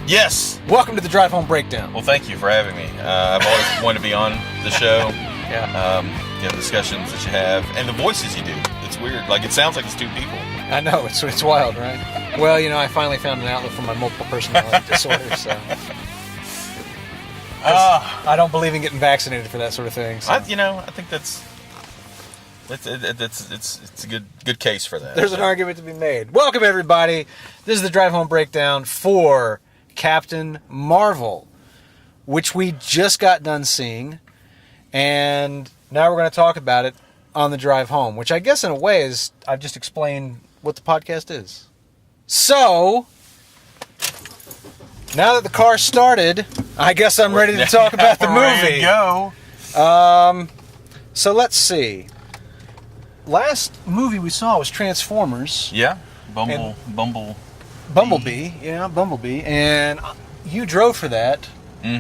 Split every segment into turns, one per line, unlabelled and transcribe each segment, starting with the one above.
Yes.
Welcome to the Drive Home Breakdown.
Well, thank you for having me. I've always wanted to be on the show.
Yeah.
The discussions that you have and the voices you do. It's weird. Like, it sounds like it's two people.
I know, it's wild, right? Well, I finally found an outlet for my multiple personality disorder, so... I don't believe in getting vaccinated for that sort of thing. So.
I think it's a good case for that.
There's an argument to be made. Welcome, everybody. This is the Drive Home Breakdown for Captain Marvel, which we just got done seeing, and now we're going to talk about it on the drive home, which I guess in a way is, I've just explained what the podcast is. So, now that the car started, I guess I'm ready to talk about the movie.
Ready to go.
So let's see. Last movie we saw was Transformers.
Yeah. Bumblebee.
Yeah, Bumblebee. And you drove for that,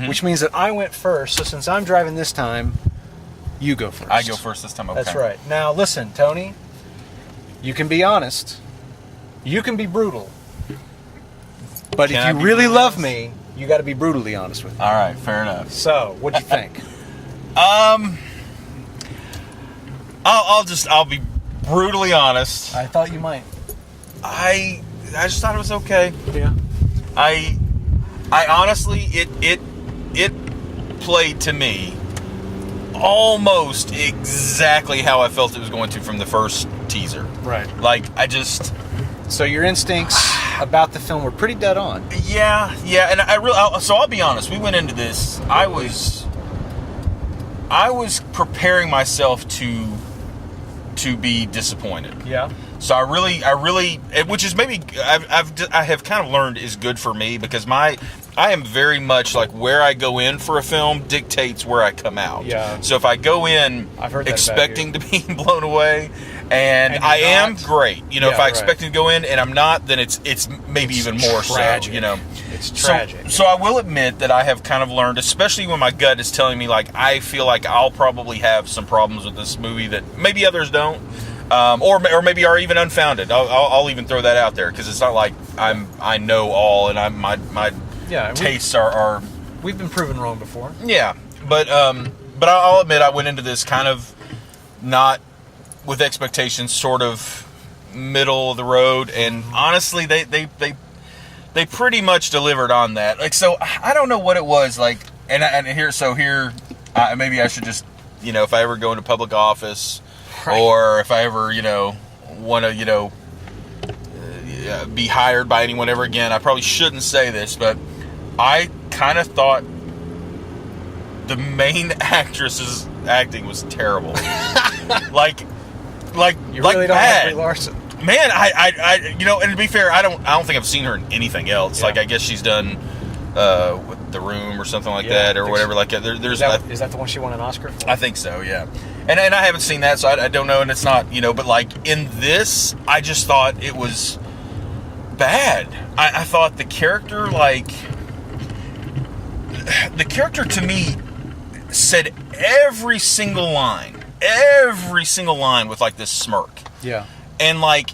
which means that I went first. So since I'm driving this time, you go first.
I go first this time, okay.
That's right. Now listen, Tony, you can be honest. You can be brutal. But if you really love me, you got to be brutally honest with me.
All right, fair enough.
So, what'd you think?
I'll be brutally honest.
I thought you might.
I just thought it was okay.
Yeah.
I honestly, it played to me almost exactly how I felt it was going to from the first teaser.
Right.
Like,
So your instincts about the film were pretty dead on.
Yeah, and so I'll be honest. We went into this. I was preparing myself to be disappointed.
Yeah.
So I really, which is maybe I have kind of learned is good for me, because I am very much like, where I go in for a film dictates where I come out.
Yeah.
So if I go in expecting to be blown away, and I am great, if I expect to go in and I'm not, then it's maybe even more
tragic.
So,
It's tragic.
So I will admit that I have kind of learned, especially when my gut is telling me, like, I feel like I'll probably have some problems with this movie that maybe others don't. Or maybe are even unfounded. I'll even throw that out there, because it's not like I know all, and my tastes are.
We've been proven wrong before.
Yeah, but I'll admit I went into this kind of not with expectations, sort of middle of the road, and honestly, they pretty much delivered on that. Like, so I don't know what it was like, and here maybe I should just, if I ever go into public office. Right. Or if I ever, want to, be hired by anyone ever again, I probably shouldn't say this, but I kind of thought the main actress's acting was terrible. like
you really don't
bad.
like Brie Larson.
Man, I and to be fair, I don't think I've seen her in anything else. Yeah. Like, I guess she's done The Room or something like that, or whatever. Like, is
that the one she won an Oscar for?
I think so, yeah. And I haven't seen that, so I don't know, and it's not, but like, in this, I just thought it was bad. I thought the character, to me said every single line with, like, this smirk.
Yeah.
And, like,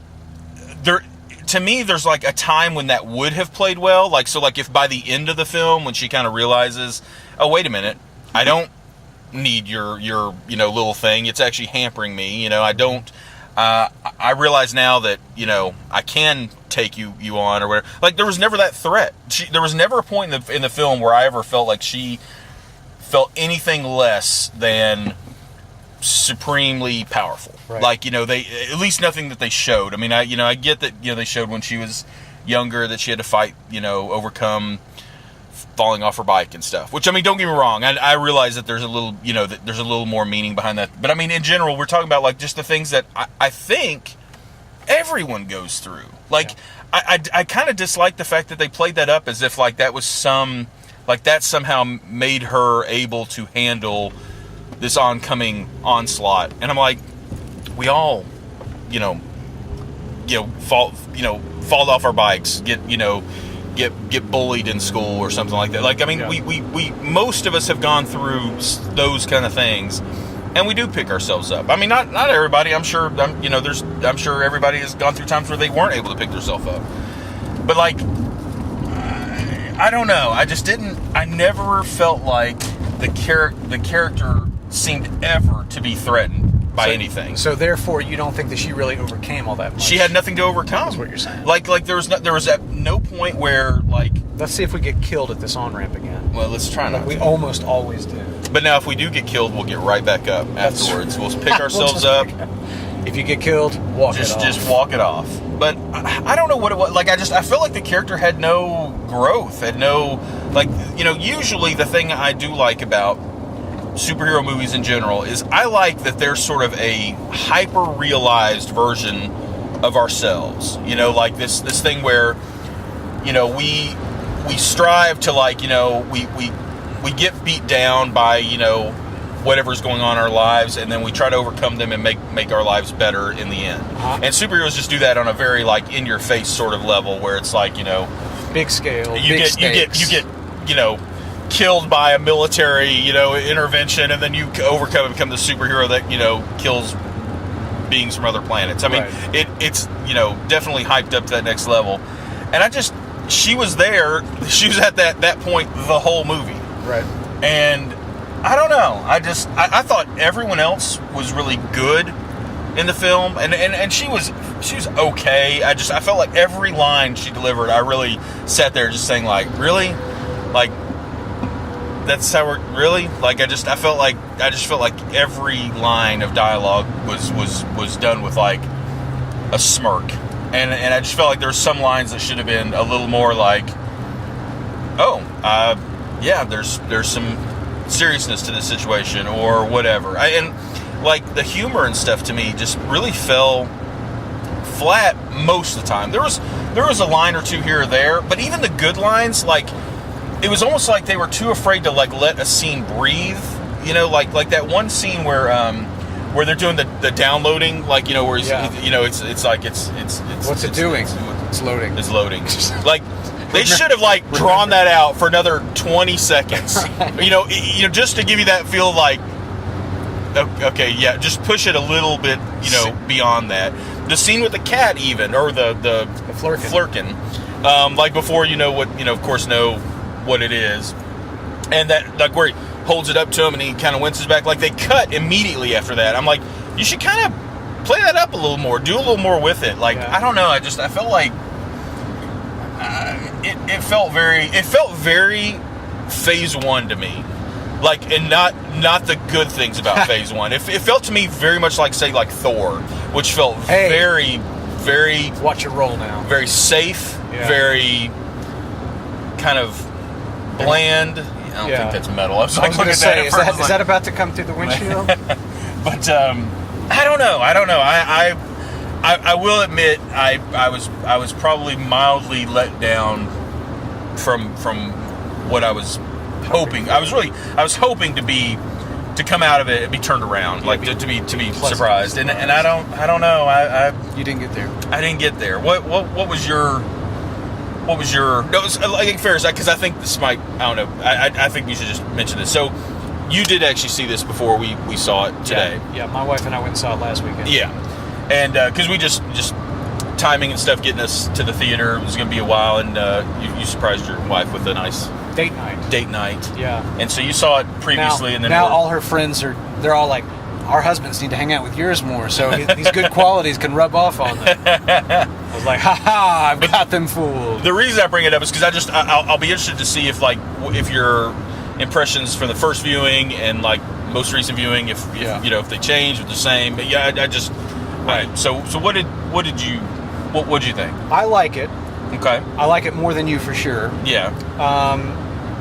to me, there's, like, a time when that would have played well. Like, so, like, if by the end of the film, when she kind of realizes, oh, wait a minute, I don't need your little thing. It's actually hampering me. I don't. I realize now that I can take you on or whatever. Like, there was never that threat. There was never a point in the film where I ever felt like she felt anything less than supremely powerful. Right. Like, they, at least nothing that they showed. I mean, I get that they showed when she was younger that she had to fight, overcome falling off her bike and stuff, which, I mean, don't get me wrong, I realize that there's a little, that there's a little more meaning behind that, but I mean, in general, we're talking about, like, just the things that I think everyone goes through. Like, yeah. I kind of dislike the fact that they played that up as if, like, that was that somehow made her able to handle this oncoming onslaught, and I'm like, we all, fall off our bikes, get bullied in school or something like that. Like, I mean, we most of us have gone through those kind of things, and we do pick ourselves up. I mean, not everybody. I'm sure everybody has gone through times where they weren't able to pick themselves up. But, like, I don't know. I just didn't. I never felt like the character seemed ever to be threatened by anything.
So therefore, you don't think that she really overcame all that much?
She had nothing to overcome.
That's what you're saying.
Like there was at no point where like.
Let's see if we get killed at this on-ramp again.
Well, let's try not.
We almost always do.
But now, if we do get killed, we'll get right back up afterwards. We'll pick ourselves up.
If you get killed, walk it off.
Just walk it off. But I don't know what it was. Like, I felt like the character had no growth, had no, like, usually the thing I do like about superhero movies in general is I like that there's sort of a hyper-realized version of ourselves. Like this thing where, we strive to, like, we get beat down by, whatever's going on in our lives, and then we try to overcome them and make our lives better in the end.
Uh-huh.
And superheroes just do that on a very, like, in your face sort of level, where it's like,
big scale,
you get killed by a military, intervention, and then you overcome and become the superhero that, kills beings from other planets. I mean,
right.
it's definitely hyped up to that next level. And she was there, she was at that point the whole movie. Right. And I don't know. I thought everyone else was really good in the film, and she was okay. I felt like every line she delivered, I really sat there just saying, like, really, like, that's how we're really, like, I just felt like every line of dialogue was done with, like, a smirk, and I just felt like there were some lines that should have been a little more like, yeah, there's some seriousness to the situation or whatever. And like the humor and stuff to me just really fell flat most of the time. There was a line or two here or there, but even the good lines, like, it was almost like they were too afraid to, like, let a scene breathe. Like that one scene where they're doing the downloading, like, where he's, it's like it's
what's it doing? It's loading.
It's loading. Like, they should have, like, drawn that out for another 20 seconds. Right. Just to give you that feel like, okay, yeah, just push it a little bit, beyond that. The scene with the cat, even, or the flirkin, like, before of course, know what it is, and that, like, where he holds it up to him and he kind of winces back, like, they cut immediately after that. I'm like, you should kind of play that up a little more, do a little more with it. Like, yeah. I don't know, I felt like it felt very Phase 1 to me, like, and not the good things about Phase 1. It felt to me very much like, say, like Thor, which felt very, very,
watch your roll now,
very safe, very kind of bland. I don't think that's metal. I was like,
going to say, is that about to come through the windshield?
But I don't know. I will admit I was probably mildly let down from what I was hoping. I was hoping to come out of it and be turned around, like to be surprised. And I don't know.
You didn't get there.
I didn't get there. What was your no, like, Ferris, because I think this might, I don't know, I think we should just mention this. So you did actually see this before we saw it today.
Yeah, my wife and I went and saw it last weekend.
Yeah. And because we just timing and stuff getting us to the theater, it was going to be a while, and you surprised your wife with a nice
date night. Yeah.
And so you saw it previously, and then
now all her friends they're all like, our husbands need to hang out with yours more, so these good qualities can rub off on them. I was like, I've got them fooled.
The reason I bring it up is because I'll be interested to see if your impressions from the first viewing and, like, most recent viewing, if they change or the same. But yeah, right. So what did you think? I like it.
Okay. I like it more than you, for sure.
Yeah.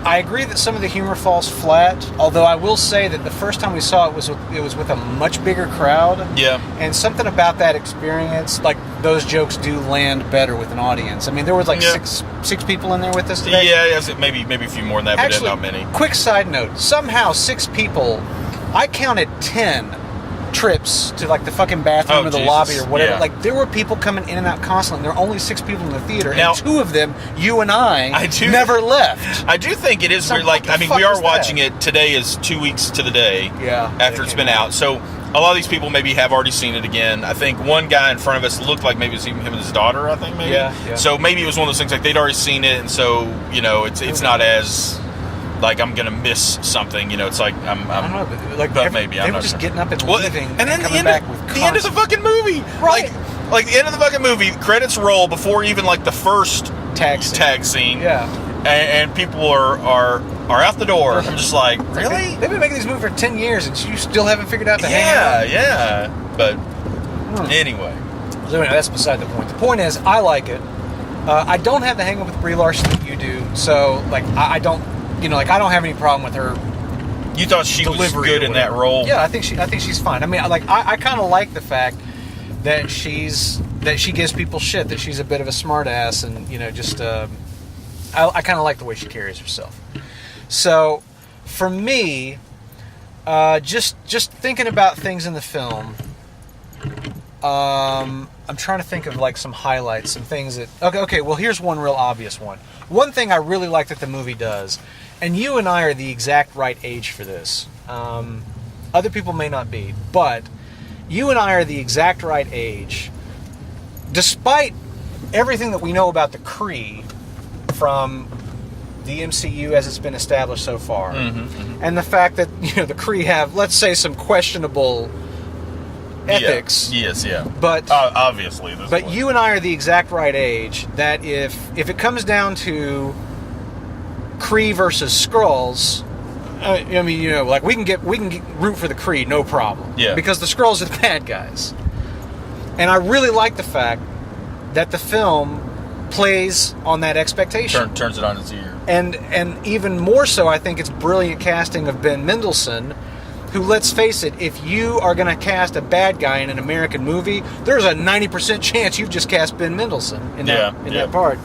I agree that some of the humor falls flat, although I will say that the first time we saw it was with a much bigger crowd.
Yeah.
And something about that experience, like, those jokes do land better with an audience. I mean, there was like six people in there with us today.
Yeah, maybe a few more than that,
actually,
but not many.
Quick side note, somehow 6 people, I counted 10 trips to, like, the fucking bathroom or the lobby or whatever. Yeah. Like, there were people coming in and out constantly. There were only 6 people in the theater, now, and 2 of them, you and I never left.
I do think it is weird. Like, I mean, we are watching it. Today is 2 weeks to the day after it's been out. So a lot of these people maybe have already seen it again. I think one guy in front of us looked like maybe it was even him and his daughter, I think, maybe.
Yeah.
So maybe it was one of those things like they'd already seen it, and so, it's not as, like, I'm going to miss something. It's like,
I don't know, but,
but maybe, I'm
they were
not
just
sure.
getting up and
Well,
leaving
and then
coming back with
the end of the fucking movie.
Right.
Like, the end of the fucking movie, credits roll before even, like, the first
tag scene. Yeah.
And people are out the door. I'm just like, really?
They've been making these movies for 10 years, and you still haven't figured out the hang.
Yeah. But anyway.
So anyway, that's beside the point. The point is, I like it. I don't have the hang up with Brie Larson that you do. So, like, I don't, I don't have any problem with her.
You thought she was good in that role?
Yeah, I think she's fine. I mean, I kind of like the fact that she gives people shit, that she's a bit of a smartass, and just. I kind of like the way she carries herself. So, for me, just thinking about things in the film, I'm trying to think of like some highlights, some things that. Okay. Well, here's one real obvious one. One thing I really like that the movie does, and you and I are the exact right age for this. Other people may not be, but you and I are the exact right age. Despite everything that we know about the Kree from the MCU as it's been established so far, and the fact that the Kree have, let's say, some questionable ethics.
Yes, yeah.
But
obviously,
you and I are the exact right age that if it comes down to Kree versus Skrulls, I mean, like we can root for the Kree, no problem.
Yeah.
Because the Skrulls are the bad guys, and I really like the fact that the film plays on that expectation.
Turns it on its ear.
And even more so, I think it's brilliant casting of Ben Mendelsohn, who, let's face it, if you are going to cast a bad guy in an American movie, there's a 90% chance you've just cast Ben Mendelsohn in that part.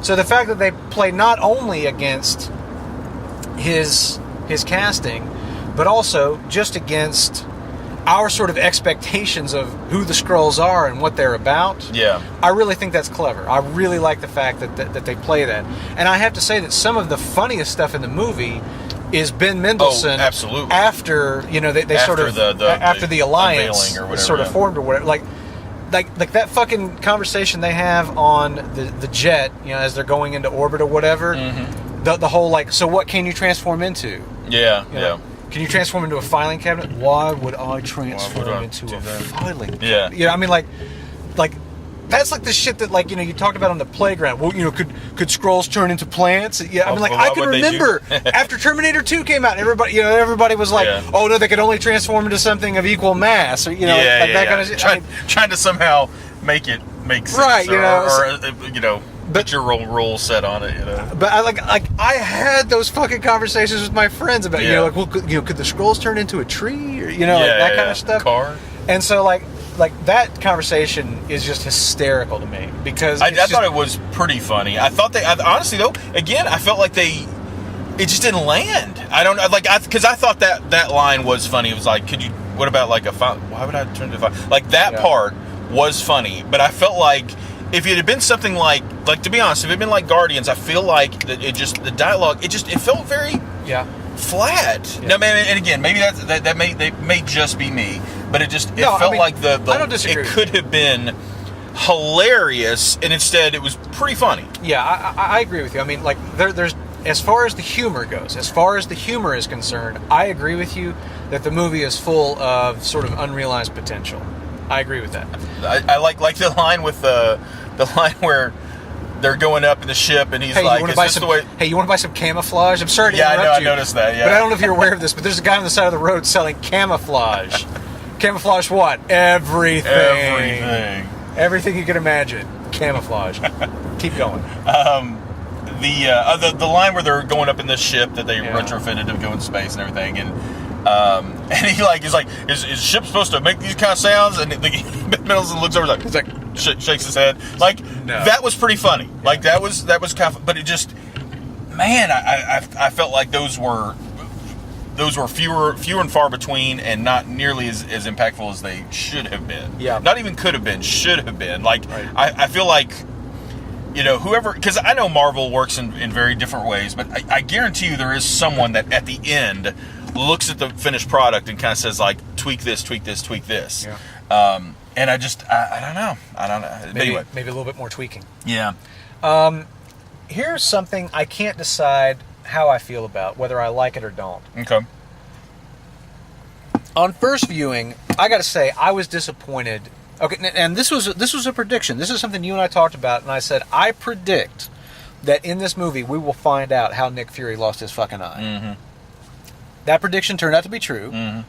So the fact that they play not only against his casting, but also just against our sort of expectations of who the Skrulls are and what they're about.
Yeah.
I really think that's clever. I really like the fact that they play that. And I have to say that some of the funniest stuff in the movie is Ben Mendelsohn.
Oh, absolutely.
After, they
after
sort of after the alliance
or whatever,
sort of formed or whatever. Like that fucking conversation they have on the jet, as they're going into orbit or whatever. The whole so what can you transform into?
Yeah.
Can you transform into a filing cabinet? Why would I transform into a filing cabinet?
Yeah.
I mean, like that's like the shit that you talked about on the playground. Well, could Skrulls turn into plants? Yeah, I mean, I can remember after Terminator 2 came out, everybody was like, oh no, they could only transform into something of equal mass, or that kind of shit.
Trying to somehow make it make sense,
right?
But your role set on it,
But I had those fucking conversations with my friends about could the Skrulls turn into a tree, or that kind of stuff.
Car.
And so like that conversation is just hysterical to me because
I thought it was pretty funny. I thought honestly though, again, I felt like it just didn't land. I don't because I thought that line was funny. It was like, what about like why would I turn to a file? Like that part was funny, but I felt like if it had been something like to be honest, if it had been like Guardians, I feel like that the dialogue, it felt very flat.
Yeah.
No, man, and again, maybe that may just be me, but it felt like I don't disagree. It could have been hilarious, and instead it was pretty funny.
Yeah, I agree with you. I mean, like there's as far as the humor goes, as far as the humor is concerned, I agree with you that the movie is full of sort of unrealized potential. I agree with that.
I like the line with the line where they're going up in the ship, and he's like, "Is this the way?"
Hey, you want to buy some camouflage? I'm sorry to interrupt you.
I noticed that. Yeah,
but I don't know if you're aware of this, but there's a guy on the side of the road selling camouflage. Camouflage what? Everything. Everything you can imagine. Camouflage. Keep going.
The line where they're going up in this ship that they retrofitted to go in space and everything, and he's like, is the ship supposed to make these kind of sounds? And Ben Mendelsohn looks over, he's like shakes his head. Like, no. That was pretty funny. Like that was kind of, but it just, man, I felt like those were fewer and far between, and not nearly as impactful as they should have been.
Yeah.
Not even could have been, should have been. Like,
right.
I feel like, whoever, because I know Marvel works in very different ways, but I guarantee you there is someone that at the end looks at the finished product and kind of says like, tweak this, tweak this, tweak this.
Yeah.
And I don't know. Anyway.
Maybe a little bit more tweaking.
Yeah.
Here's something I can't decide how I feel about, whether I like it or don't.
Okay.
On first viewing, I got to say I was disappointed. Okay, and this was a prediction. This is something you and I talked about, and I said I predict that in this movie we will find out how Nick Fury lost his fucking eye.
Mm-hmm.
That prediction turned out to be true.
Mm-hmm.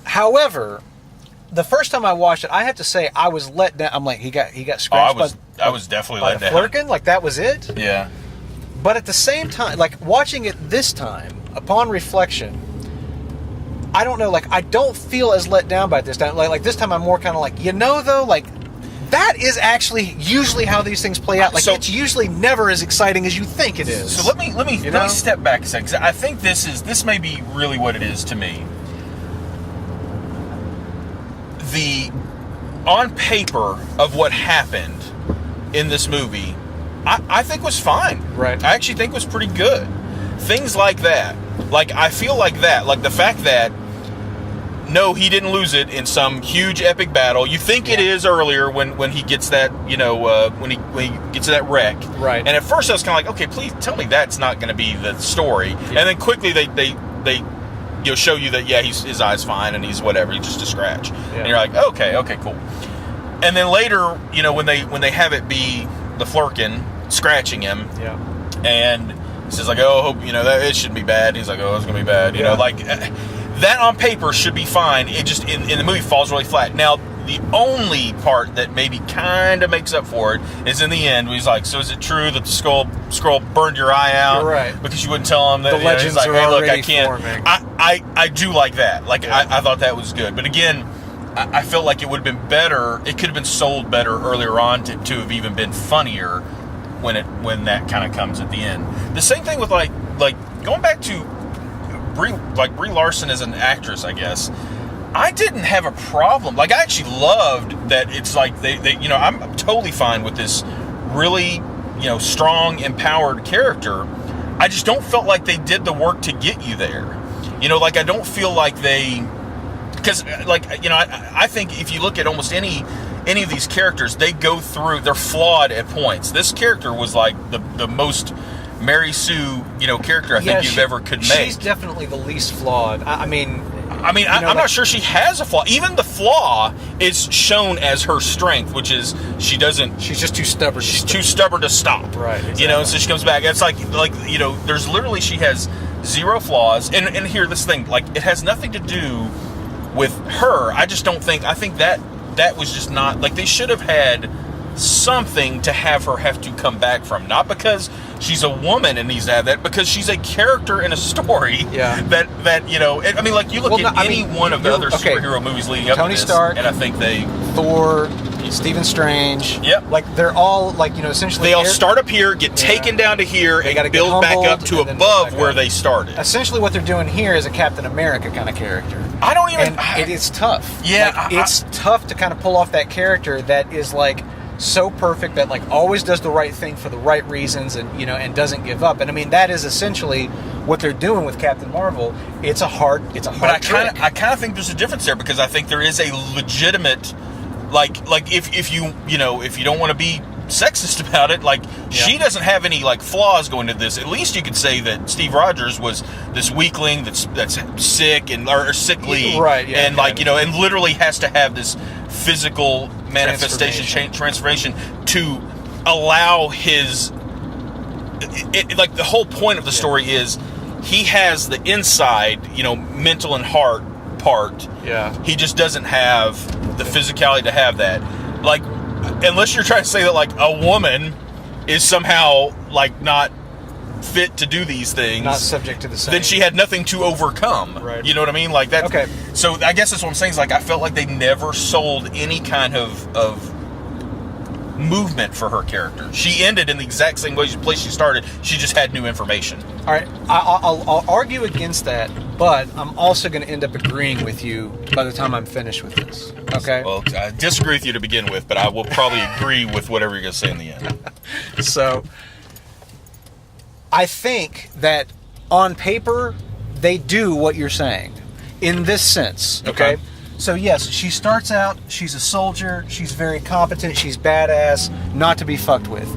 However, the first time I watched it, I have to say I was let down. I'm like, he got scratched.
I was definitely
by
let down.
Flerken, like that was it.
Yeah.
But at the same time, like watching it this time, upon reflection, I don't know, like I don't feel as let down by it this time. Like this time I'm more kind of like, though, like that is actually usually how these things play out. Like
So-
it's usually never as exciting as you think it is.
So let me step back a second, 'cause I think this may be really what it is to me. The on paper of what happened in this movie, I think was fine.
Right.
I actually think was pretty good. Things like that, like I feel like that, like the fact that no, he didn't lose it in some huge epic battle. You think it is earlier when he gets that, when he gets to that wreck.
Right.
And at first I was kind of like, okay, please tell me that's not going to be the story.
Yeah.
And then quickly they show you that his eye's fine and he's whatever, he's just a scratch.
Yeah.
And you're like, okay, cool. And then later, when they have it be the Flerken scratching him,
Yeah.
and he says like, oh, hope that it shouldn't be bad. He's like, oh, it's gonna be bad. You know, like that on paper should be fine. It just in the movie falls really flat. Now the only part that maybe kind of makes up for it is in the end where he's like, so is it true that the scroll burned your eye out?
You're right.
Because you wouldn't tell him that.
The legends
he's like,
are
hey, look, I
already
can't.
forming.
I do like that. Like
Yeah.
I thought that was good. But again, I felt like it would have been better. It could have been sold better earlier on to have even been funnier when that kind of comes at the end. The same thing with like going back to Brie Larson as an actress, I guess. I didn't have a problem. Like I actually loved that it's like they I'm totally fine with this really, strong, empowered character. I just don't feel like they did the work to get you there. Like I don't feel like they, because I think if you look at almost any of these characters, they go through, they're flawed at points. This character was like the most Mary Sue, character I think you've ever could make.
She's definitely the least flawed. I'm
I'm not sure she has a flaw. Even the flaw is shown as her strength, which is she's
just too stubborn.
She's too stubborn to stop.
Right. Exactly.
So she comes back. It's like there's literally, she has zero flaws. And here, this thing, like, it has nothing to do with her. I think that was just not, like, they should have had something to have her have to come back from. Not because she's a woman and needs to have that, because she's a character in a story.
Yeah.
You look at any one of the other superhero movies leading up
Tony
to this,
Stark,
and I think
Thor, Stephen Strange.
Yep.
Like they're all essentially
they all start up here, get taken down to here,
They gotta
and
get
build back up
humbled,
to
and then
above
back
where
up.
they started.
Essentially, what they're doing here is a Captain America kind of character.
I don't even.
And it is tough.
Yeah,
Like, it's tough to kind of pull off that character that is like so perfect, that like always does the right thing for the right reasons, and and doesn't give up. And I mean, that is essentially what they're doing with Captain Marvel. It's a hard
But
trick.
I kind of think there's a difference there, because I think there is a legitimate, like if you don't want to be sexist about it, like she doesn't have any like flaws going into this. At least you could say that Steve Rogers was this weakling that's sick or sickly,
Right, yeah,
and and literally has to have this physical manifestation, transformation to allow his. Like the whole point of the story is he has the inside, mental and heart part.
Yeah.
He just doesn't have the physicality to have that. Like, unless you're trying to say that like a woman is somehow like not fit to do these things,
Not subject to the same.
then she had nothing to overcome.
Right.
You know what I mean? Like that.
Okay.
So I guess that's what I'm saying, is like I felt like they never sold any kind of movement for her character. She ended in the exact same place she started. She just had new information.
All right, I'll argue against that, but I'm also going to end up agreeing with you by the time I'm finished with this. Okay.
Well, I disagree with you to begin with, but I will probably agree with whatever you're going to say in the end.
So, I think that on paper, they do what you're saying in this sense. Okay. So yes, she starts out, she's a soldier, she's very competent, she's badass, not to be fucked with.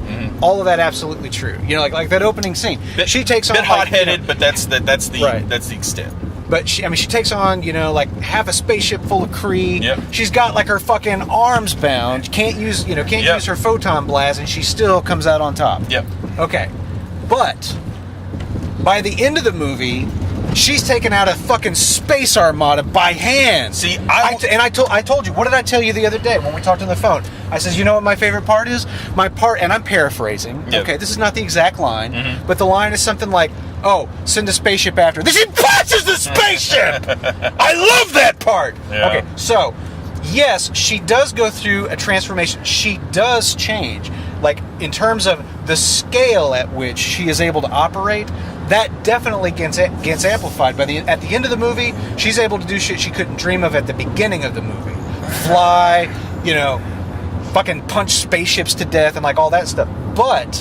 All of that absolutely true. You know, like that opening scene. She takes on
bit hot-headed, but that's the
Right.
that's the extent.
But she takes on, like half a spaceship full of Kree.
Yep.
She's got like her fucking arms bound. Can't use use her photon blast, and she still comes out on top.
Yep.
Okay. But by the end of the movie, she's taken out a fucking space armada by hand.
See,
I told you. What did I tell you the other day when we talked on the phone? I says, you know what my favorite part is? My part, and I'm paraphrasing.
Yep.
Okay, this is not the exact line, but the line is something like, "Oh, send a spaceship after." Then she punches the spaceship. I love that part.
Yeah.
Okay, so yes, she does go through a transformation. She does change, like in terms of the scale at which she is able to operate. That definitely gets amplified. At the end of the movie, she's able to do shit she couldn't dream of at the beginning of the movie. Fly, fucking punch spaceships to death and like all that stuff. But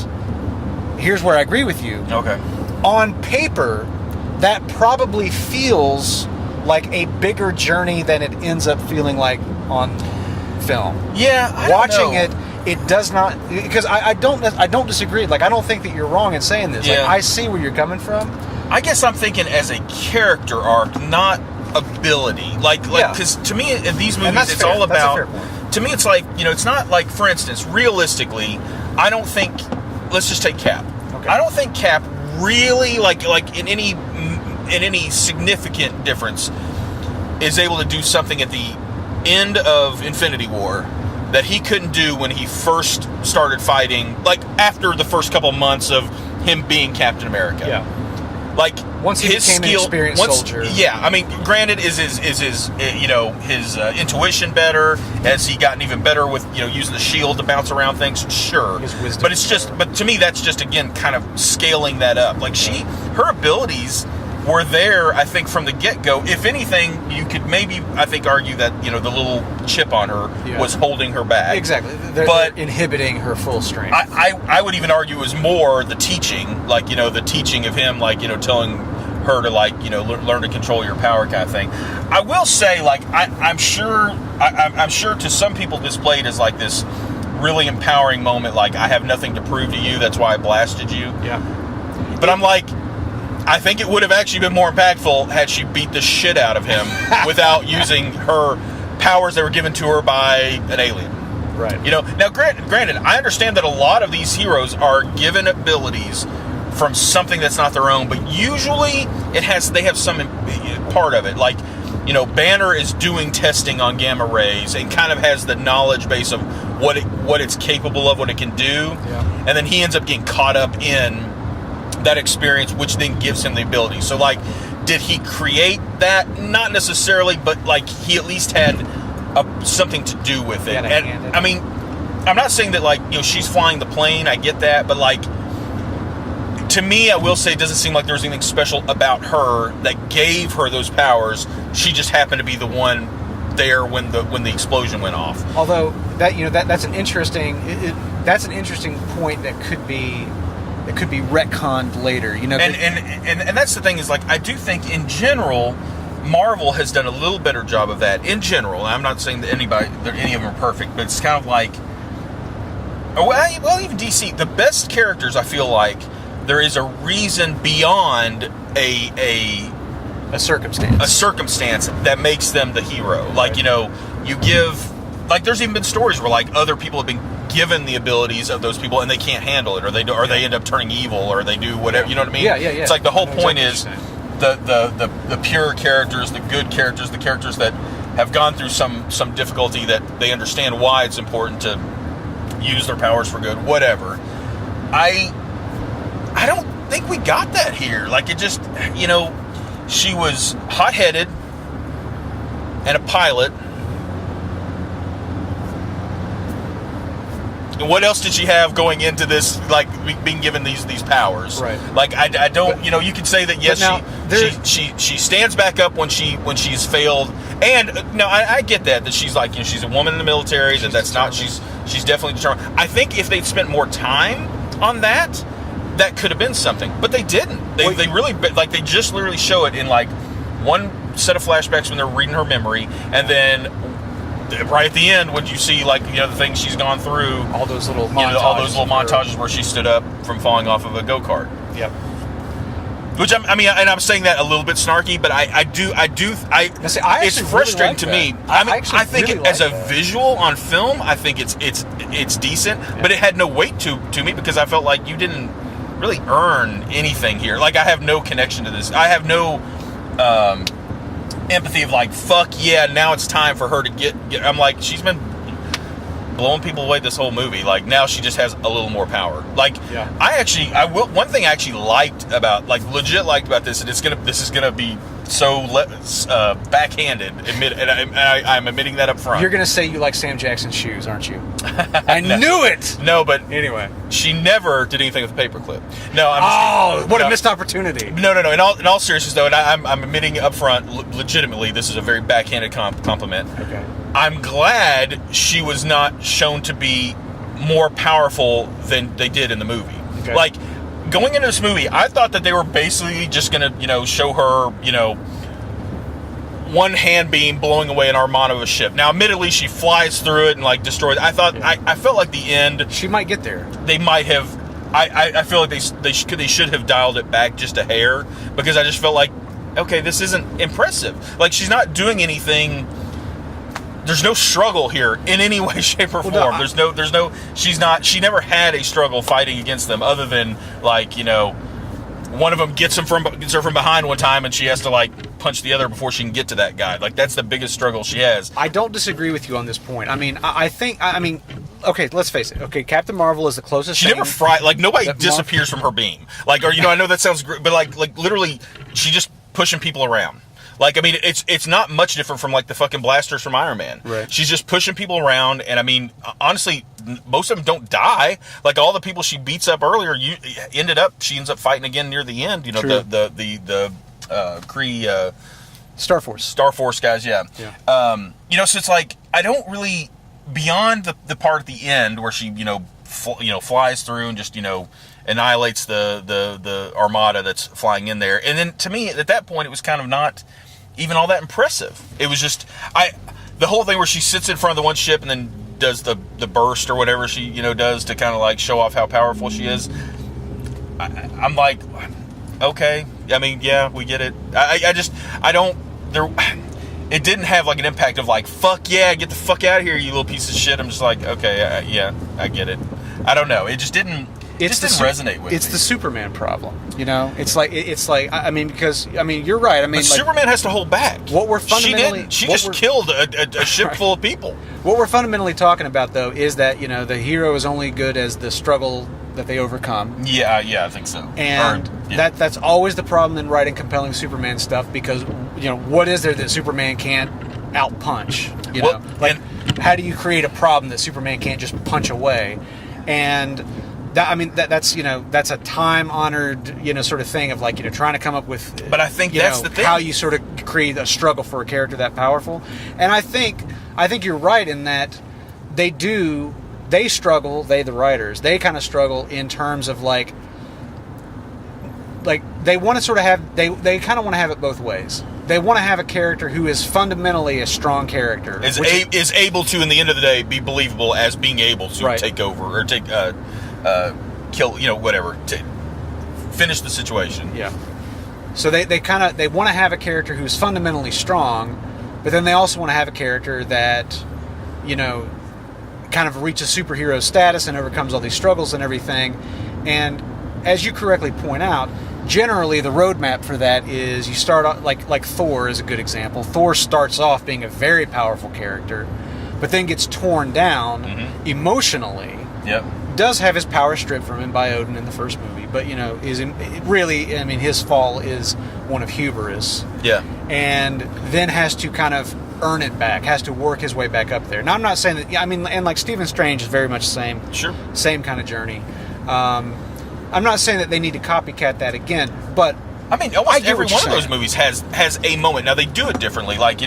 here's where I agree with you.
Okay. On
paper, that probably feels like a bigger journey than it ends up feeling like on film.
Yeah,
Watching it does not, because I don't disagree. Like, I don't think that you're wrong in saying this.
Yeah.
Like, I see where you're coming from.
I guess I'm thinking as a character arc, not ability. Because to me, in these movies, it's all about. To me, it's like, it's not like, for instance, realistically, I don't think. Let's just take Cap.
Okay.
I don't think Cap really like in any significant difference is able to do something at the end of Infinity War that he couldn't do when he first started fighting, like after the first couple months of him being Captain America.
Yeah.
Like
once he became an experienced soldier.
Yeah, I mean, granted, is his intuition better? Has he gotten even better with using the shield to bounce around things? Sure,
his wisdom.
But to me, that's just again kind of scaling that up. Like her abilities were there, I think, from the get-go. If anything, you could maybe, I think, argue that the little chip on her was holding her back.
Exactly, they're inhibiting her full strength.
I would even argue it was more the teaching, like the teaching of him, like telling her to learn to control your power kind of thing. I will say, like I'm sure to some people displayed as like this really empowering moment. Like, I have nothing to prove to you. That's why I blasted you.
Yeah,
but I'm like, I think it would have actually been more impactful had she beat the shit out of him without using her powers that were given to her by an alien.
Right.
Now granted, I understand that a lot of these heroes are given abilities from something that's not their own, but usually they have some part of it. Like, Banner is doing testing on gamma rays and kind of has the knowledge base of what it's capable of, what it can do.
Yeah.
And then he ends up getting caught up in that experience, which then gives him the ability. So, like, did he create that? Not necessarily, but like he at least had something to do with it. And I mean, I'm not saying that like she's flying the plane. I get that, but like to me, I will say it doesn't seem like there was anything special about her that gave her those powers. She just happened to be the one there when the explosion went off.
Although that's an interesting point that could be retconned later,
and that's the thing is, like, I do think in general Marvel has done a little better job of that in general. I'm not saying that any of them are perfect, but it's kind of like, well, even DC, the best characters, I feel like there is a reason beyond a circumstance that makes them the hero. Like, you give, like, there's even been stories where like other people have been given the abilities of those people and they can't handle it, or they end up turning evil, or they do whatever. You know what I mean?
Yeah.
It's like the whole point is the pure characters, the good characters, the characters that have gone through some difficulty, that they understand why it's important to use their powers for good. Whatever. I don't think we got that here. Like, it just, she was hot-headed and a pilot. What else did she have going into this, like, being given these powers?
Right.
Like, I don't, you could say that, yes, she stands back up when she's failed. And, no, I get that she's like, she's a woman in the military, she's definitely determined. I think if they'd spent more time on that that could have been something, but they didn't. They really, like, they just literally show it in like one set of flashbacks when they're reading her memory, and then right at the end when you see, like, the things she's gone through,
all those little montages,
all those little montages where she stood up from falling off of a go-kart.
Yep.
Which I'm saying that a little bit snarky, but it's frustrating to me. I think
really
as a
that.
visual on film, I think it's decent, but it had no weight to me because I felt like you didn't really earn anything here. Like, I have no connection to this. I have no empathy of like, fuck yeah, now it's time for her to get. I'm like, she's been blowing people away this whole movie. Like, now she just has a little more power. Like,
yeah.
One thing I actually liked about, like, legit liked about this, and this is gonna be so backhanded. I'm admitting that up front.
You're gonna say you like Sam Jackson's shoes, aren't you? I knew it.
No, but
anyway,
she never did anything with a paperclip. No,
what a missed opportunity.
No. In all seriousness, though, and I'm admitting up front, legitimately, this is a very backhanded compliment.
Okay.
I'm glad she was not shown to be more powerful than they did in the movie.
Okay.
Like, going into this movie, I thought that they were basically just gonna, show her, one hand beam blowing away an armada of a ship. Now, admittedly, she flies through it and, like, destroys. I felt like the end.
She might get there.
They might have. I feel like they should have dialed it back just a hair, because I just felt like, okay, this isn't impressive. Like, she's not doing anything. There's no struggle here in any way, shape, or form. There's no. She never had a struggle fighting against them, other than, like, one of them gets her from behind one time, and she has to, like, punch the other before she can get to that guy. Like, that's the biggest struggle she has.
I don't disagree with you on this point. I mean, I think, okay, let's face it. Okay, Captain Marvel is the closest.
She never like, nobody disappears from her beam. Like, or, I know that sounds great, but like literally, she just pushing people around. Like, I mean, it's not much different from, like, the fucking blasters from Iron Man.
Right.
She's just pushing people around, and I mean, honestly, most of them don't die. Like, all the people she beats up earlier, she ends up fighting again near the end.
True.
The Kree
Star Force
guys, yeah. So it's like, I don't really, beyond the part at the end where she flies through and just annihilates the armada that's flying in there, and then to me at that point it was kind of not even all that impressive. It was just the whole thing where she sits in front of the one ship and then does the burst or whatever she does to kind of like show off how powerful she is. I'm like, okay, I mean, yeah, we get it. It didn't have like an impact of like, fuck yeah, get the fuck out of here, you little piece of shit. I'm just like, okay, yeah, I get it. I don't know. It just didn't. It just didn't resonate with me.
It's the Superman problem, It's like I mean, because you're right. I mean,
but Superman has to hold back.
What we're fundamentally
she just killed a ship full of people.
What we're fundamentally talking about, though, is that the hero is only good as the struggle that they overcome.
Yeah, I think so.
And that's always the problem in writing compelling Superman stuff, because what is there that Superman can't outpunch? How do you create a problem that Superman can't just punch away? And that's a time-honored sort of thing of like trying to come up with.
But I think that's the thing.
How you sort of create a struggle for a character that powerful. And I think you're right in that they struggle. The writers, they kind of struggle in terms of like they want to sort of have they kind of want to have it both ways. They want to have a character who is fundamentally a strong character,
is able to, in the end of the day, be believable as being able to take over or take kill, whatever, to finish the situation.
Yeah. So they want to have a character who's fundamentally strong, but then they also want to have a character that kind of reaches superhero status and overcomes all these struggles and everything. And as you correctly point out, generally the roadmap for that is you start off like Thor is a good example. Thor starts off being a very powerful character, but then gets torn down emotionally.
Yep.
Does have his power stripped from him by Odin in the first movie, but his fall is one of hubris.
Yeah.
And then has to kind of earn it back, has to work his way back up there. Now I'm not saying that, and like Stephen Strange is very much the same kind of journey. I'm not saying that they need to copycat that again, but
I mean, almost every one of those movies has a moment. Now they do it differently, like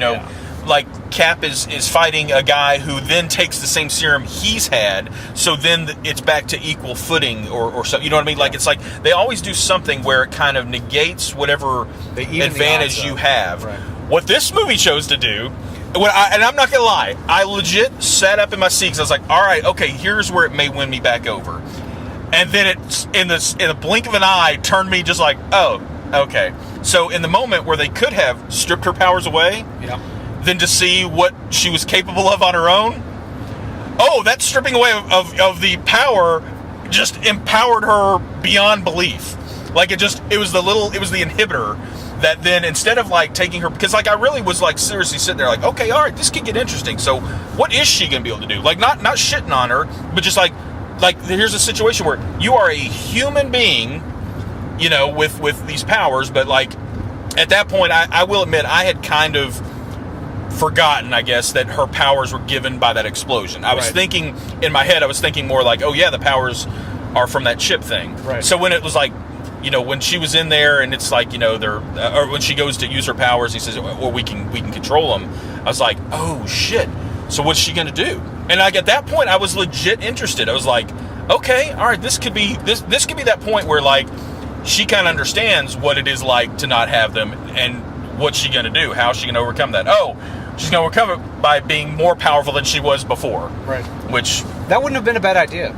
like Cap is fighting a guy who then takes the same serum he's had, so then it's back to equal footing or so, you know what I mean? Like, it's like they always do something where it kind of negates whatever advantage you have.
Right.
What this movie chose to do, and I'm not gonna lie, I legit sat up in my seat because I was like, all right, okay, here's where it may win me back over. And then it's in the blink of an eye turned me just like, oh, okay. So in the moment where they could have stripped her powers away,
Yeah.
then to see what she was capable of on her own, oh, that stripping away of the power just empowered her beyond belief. Like it was the inhibitor that then, instead of like taking her, because like I really was like seriously sitting there like, okay, all right, this could get interesting. So what is she gonna be able to do? Like not shitting on her, but just like here's a situation where you are a human being, you know, with these powers, but like at that point, I will admit I had kind of forgotten, I guess, that her powers were given by that explosion. I was thinking in my head, I was thinking more like, oh yeah, the powers are from that chip thing.
Right.
So when it was like, you know, when she was in there and it's like, you know, they're or when she goes to use her powers, he says, or we can control them. I was like, oh shit. So what's she gonna do? And like at that point, I was legit interested. I was like, okay, all right, this could be that point where like she kind of understands what it is like to not have them, and what's she gonna do? How's she gonna overcome that? Oh, she's gonna overcome it by being more powerful than she was before.
Right.
Which
that wouldn't have been a bad idea.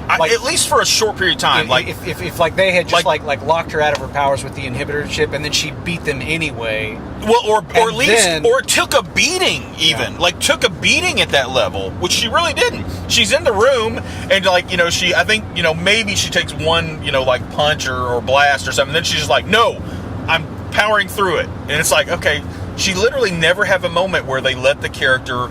Like, at least for a short period of time.
If like they had just like locked her out of her powers with the inhibitor chip, and then she beat them anyway.
Well, or at least, or took a beating even. Yeah. Like took a beating at that level, which she really didn't. She's in the room, and like, you know, I think, you know, maybe she takes one, you know, like punch or blast or something. Then she's just like, no, I'm powering through it. And it's like, okay, she literally never have a moment where they let the character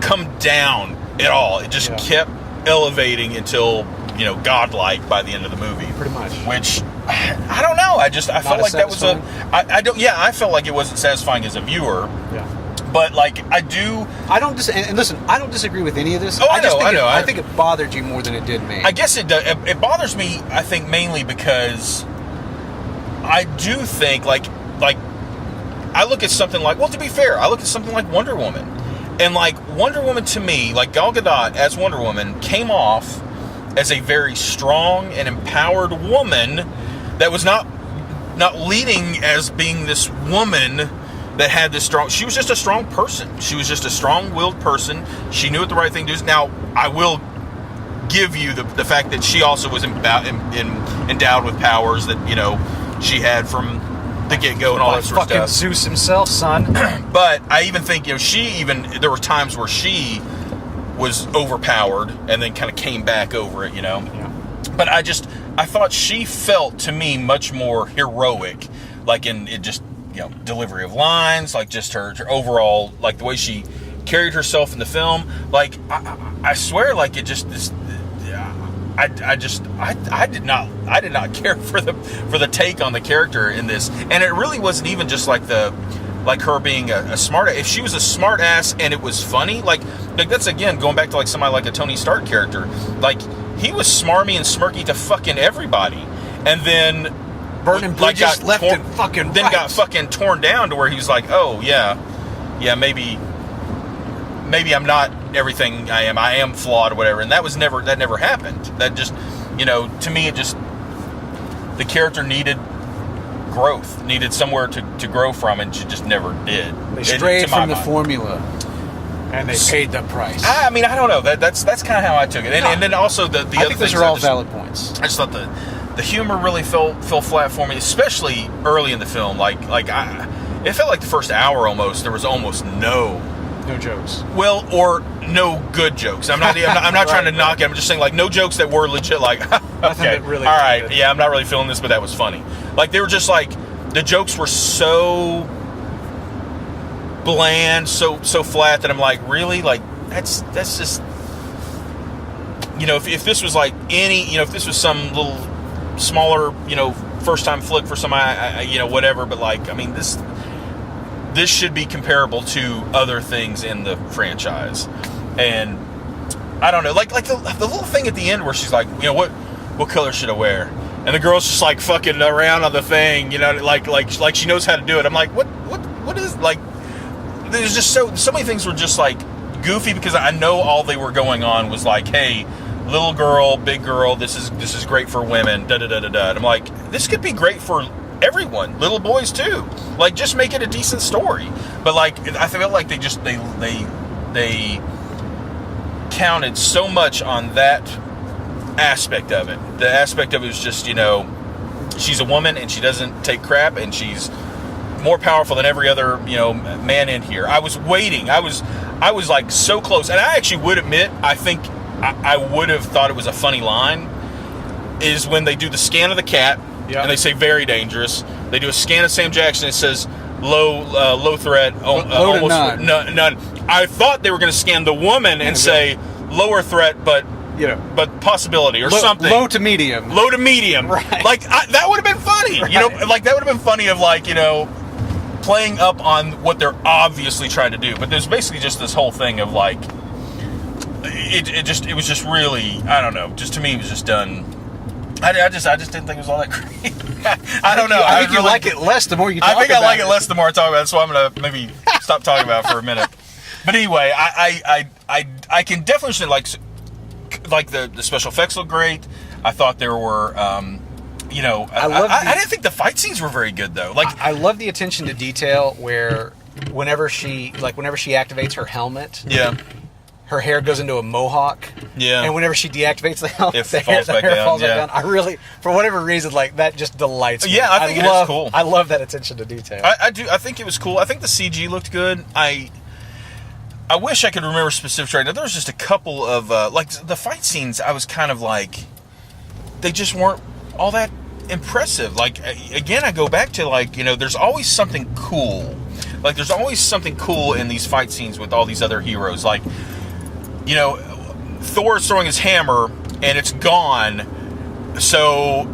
come down at all. It just kept elevating until, you know, godlike by the end of the movie.
Pretty much.
Which I don't know. I felt like that was I felt like it wasn't satisfying as a viewer. Yeah. But like I don't disagree with any of this. Oh, I know.
I think it bothered you more than it did me.
I guess it does. It bothers me, I think, mainly because I do think like I look at something like, well, to be fair, I look at something like Wonder Woman. And like Wonder Woman, to me, like Gal Gadot as Wonder Woman came off as a very strong and empowered woman that was not leading as being this woman that had this strong. She was just a strong person. She was just a strong-willed person. She knew what the right thing to do is. Now, I will give you the fact that she also was endowed with powers that, you know, she had from the get-go and all that sort of stuff.
Fucking Zeus himself, son.
But I even think, you know, there were times where she was overpowered and then kind of came back over it, you know. Yeah. But I thought she felt to me much more heroic, like in it just, you know, delivery of lines, like just her overall, like the way she carried herself in the film. Like I swear, like it just this. I did not care for the take on the character in this, and it really wasn't even just like her being a smart. If she was a smart ass and it was funny, like that's again going back to like somebody like a Tony Stark character. Like he was smarmy and smirky to fucking everybody, and then
burning bridges got left and fucking right.
Then got fucking torn down to where he was like, oh yeah, maybe I'm not everything I am. I am flawed or whatever. And that never happened. That just, you know, to me, the character needed growth, needed somewhere to grow from, and she just never did.
They strayed from the formula, and they paid the price.
I mean, I don't know. That's kind of how I took it. And then also the other
think those are all valid points.
I just thought the humor really fell flat for me, especially early in the film. It felt like the first hour almost. There was almost no
jokes.
Well, or no good jokes. I'm not trying to knock it. I'm just saying, like, no jokes that were legit, like, okay,
really
all right, good. Yeah, I'm not really feeling this, but that was funny. Like, they were just, like, the jokes were so bland, so flat that I'm like, really? Like, that's just, you know, if this was, like, if this was some little smaller, you know, first-time flick for somebody, you know, whatever, but, like, I mean, this should be comparable to other things in the franchise. And I don't know, like the little thing at the end where she's like, you know, what color should I wear? And the girl's just like fucking around on the thing, you know, like she knows how to do it. I'm like, what is, like, there's just so many things were just like goofy because I know all they were going on was like, hey, little girl, big girl, this is great for women, da da da da da. And I'm like, this could be great for everyone, little boys too. Like, just make it a decent story. But like, I feel like they counted so much on that aspect of it. The aspect of it was just, she's a woman and she doesn't take crap and she's more powerful than every other, man in here. I was waiting. I was like so close. And I actually would admit, I think I would have thought it was a funny line, is when they do the scan of the cat, and they say very dangerous. They do a scan of Sam Jackson, it says low threat,
low to
none. I thought they were going to scan the woman and say lower threat, but possibility or something.
Low to medium.
Right. Like, that would have been funny.
Right.
Like, that would have been funny of, like, playing up on what they're obviously trying to do. But there's basically just this whole thing of, like, it was just really, I don't know, just to me it was just done. I just didn't think it was all that great. I don't know.
I think you like it less the more you talk about it.
I think I like it less the more I talk about it, so I'm going to maybe stop talking about it for a minute. But anyway, I can definitely understand, like the special effects look great. I thought there were, I didn't think the fight scenes were very good, though. Like,
I love the attention to detail where whenever she activates her helmet, her hair goes into a mohawk. Yeah. And whenever she deactivates the helmet, the hair falls back down. I really, for whatever reason, like, that just delights me.
Yeah, I think it is cool.
I love that attention to detail.
I do. I think it was cool. I think the CG looked good. I wish I could remember specifics right now. There was just a couple of, the fight scenes, I was kind of like, they just weren't all that impressive. Like, again, I go back to, like, there's always something cool. Like, there's always something cool in these fight scenes with all these other heroes. Like, Thor's throwing his hammer and it's gone, so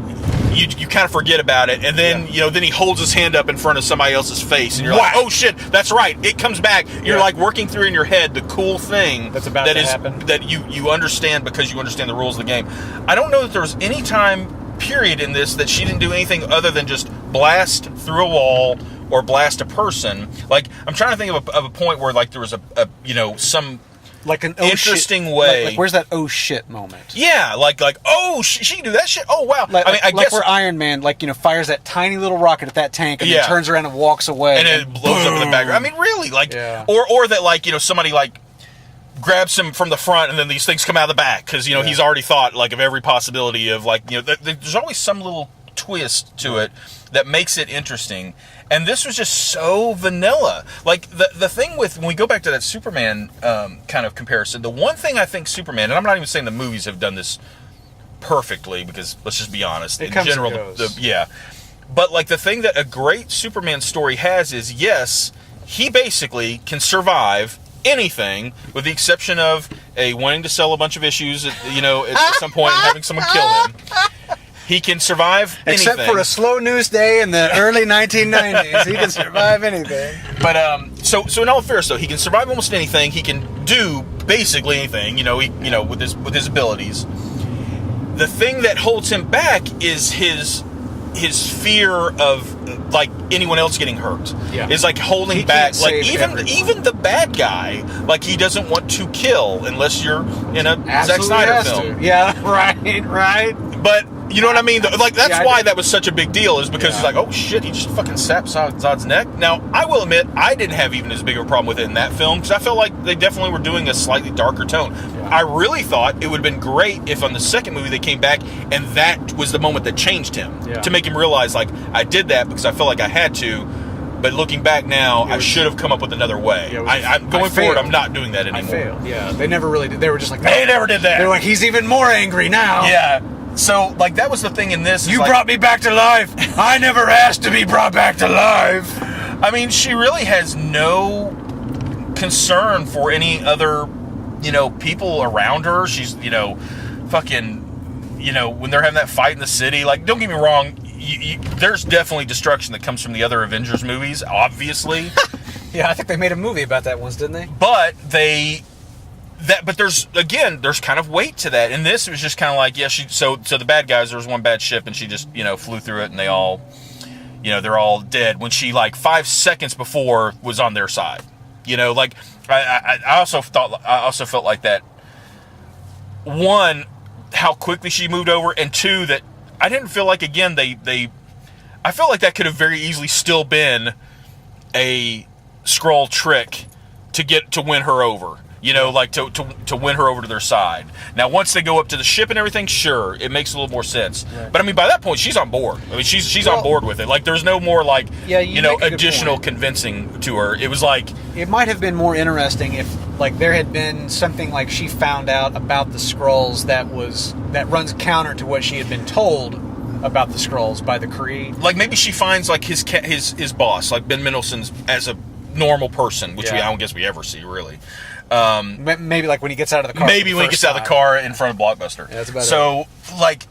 you kind of forget about it, and then then he holds his hand up in front of somebody else's face, and you're like, oh shit, that's right, it comes back. You're like working through in your head the cool thing
that's about to happen,
that you understand because you understand the rules of the game. I don't know that there was any time period in this that she didn't do anything other than just blast through a wall or blast a person. Like, I'm trying to think of a point where, like, there was some
like an
interesting way.
Like, where's that oh shit moment?
Yeah, like oh she can do that shit. Oh wow.
I guess where Iron Man fires that tiny little rocket at that tank and then turns around and walks away
and it blows up in the background. I mean, really, like, or that, like, somebody like grabs him from the front and then these things come out of the back because he's already thought, like, of every possibility of, like, there's always some little twist to it that makes it interesting. And this was just so vanilla. Like, the thing with, when we go back to that Superman kind of comparison, the one thing I think Superman, and I'm not even saying the movies have done this perfectly, because let's just be honest,
in
general, but, like, the thing that a great Superman story has is, yes, he basically can survive anything, with the exception of wanting to sell a bunch of issues at some point and having someone kill him. He can survive anything.
Except for a slow news day in the early 1990s. He can survive anything.
But, so in all fairness, though, he can survive almost anything. He can do basically anything, with his abilities. The thing that holds him back is his fear of, like, anyone else getting hurt. Yeah. Is, like, holding back. Like, even the bad guy, like, he doesn't want to kill unless you're in a Zack Snyder film.
Yeah, right.
But you know what I mean? Like, that's why that was such a big deal, is because it's like, oh shit, he just fucking sapped Zod's neck. Now, I will admit, I didn't have even as big of a problem with it in that film, because I felt like they definitely were doing a slightly darker tone. Yeah. I really thought it would have been great if on the second movie they came back and that was the moment that changed him, to make him realize, like, I did that because I felt like I had to, but looking back now, I should have come up with another way. Going forward, I'm not doing that anymore.
I failed. Yeah, they never really did. They were just like,
they never did that.
They were like, he's even more angry now.
Yeah. So, like, that was the thing in this.
You brought me back to life. I never asked to be brought back to life.
I mean, she really has no concern for any other, people around her. She's, fucking, when they're having that fight in the city. Like, don't get me wrong, there's definitely destruction that comes from the other Avengers movies, obviously.
Yeah, I think they made a movie about that once, didn't they?
But but there's kind of weight to that. And this was just kind of like, so the bad guys, there was one bad ship and she just, flew through it and they all, they're all dead when she, like, 5 seconds before was on their side. You know, like I also felt like that. One, how quickly she moved over, and two, that I didn't feel like, again, I felt like that could have very easily still been a Skrull trick to win her over. You know, like to win her over to their side. Now, once they go up to the ship and everything, sure, it makes a little more sense. Right. But I mean, by that point, she's on board. I mean, she's on board with it. Like, there's no more like additional convincing to her. It was like,
it might have been more interesting if like there had been something like she found out about the Skrulls that runs counter to what she had been told about the Skrulls by the Kree.
Like, maybe she finds like his boss, like Ben Mendelsohn's, as a normal person, which I don't guess we ever see really.
Maybe like when he gets out of the car.
Maybe when he gets out of the car in front of Blockbuster.
Yeah, that's about
so it. Like,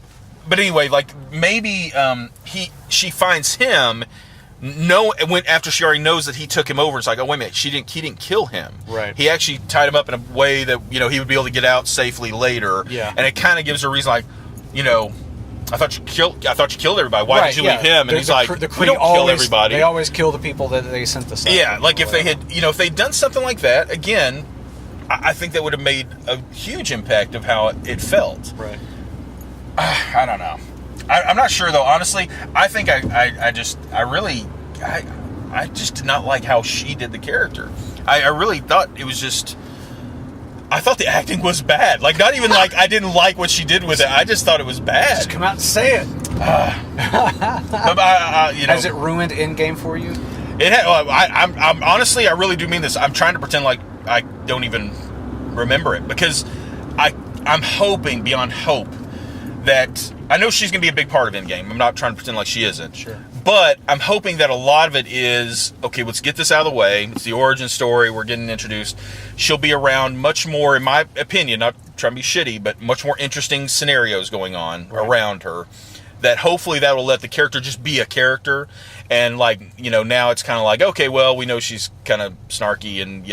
but anyway, like maybe she finds him. After she already knows that he took him over, it's like, oh wait a minute, he didn't kill him.
Right.
He actually tied him up in a way that he would be able to get out safely later.
Yeah.
And it kind of gives her a reason, like, I thought you killed everybody. Why did you leave him? And he's like, we don't kill everybody.
They always kill the people that they sent the stuff.
Yeah, like if they had, if they'd done something like that, again, I think that would have made a huge impact of how it felt.
Right.
I don't know. I'm not sure though. Honestly, I think I just did not like how she did the character. I really thought it was just. I thought the acting was bad. Like, not even like I didn't like what she did with it. I just thought it was bad.
Just come out and say it. Has it ruined Endgame for you?
It had. I'm honestly, I really do mean this. I'm trying to pretend like I don't even remember it, because I'm hoping beyond hope that I know she's going to be a big part of Endgame. I'm not trying to pretend like she isn't.
Sure.
But I'm hoping that a lot of it is, okay, let's get this out of the way. It's the origin story. We're getting introduced. She'll be around much more, in my opinion, not trying to be shitty, but much more interesting scenarios going on around her. That hopefully that will let the character just be a character. And like, now it's kind of like, okay, well, we know she's kind of snarky and,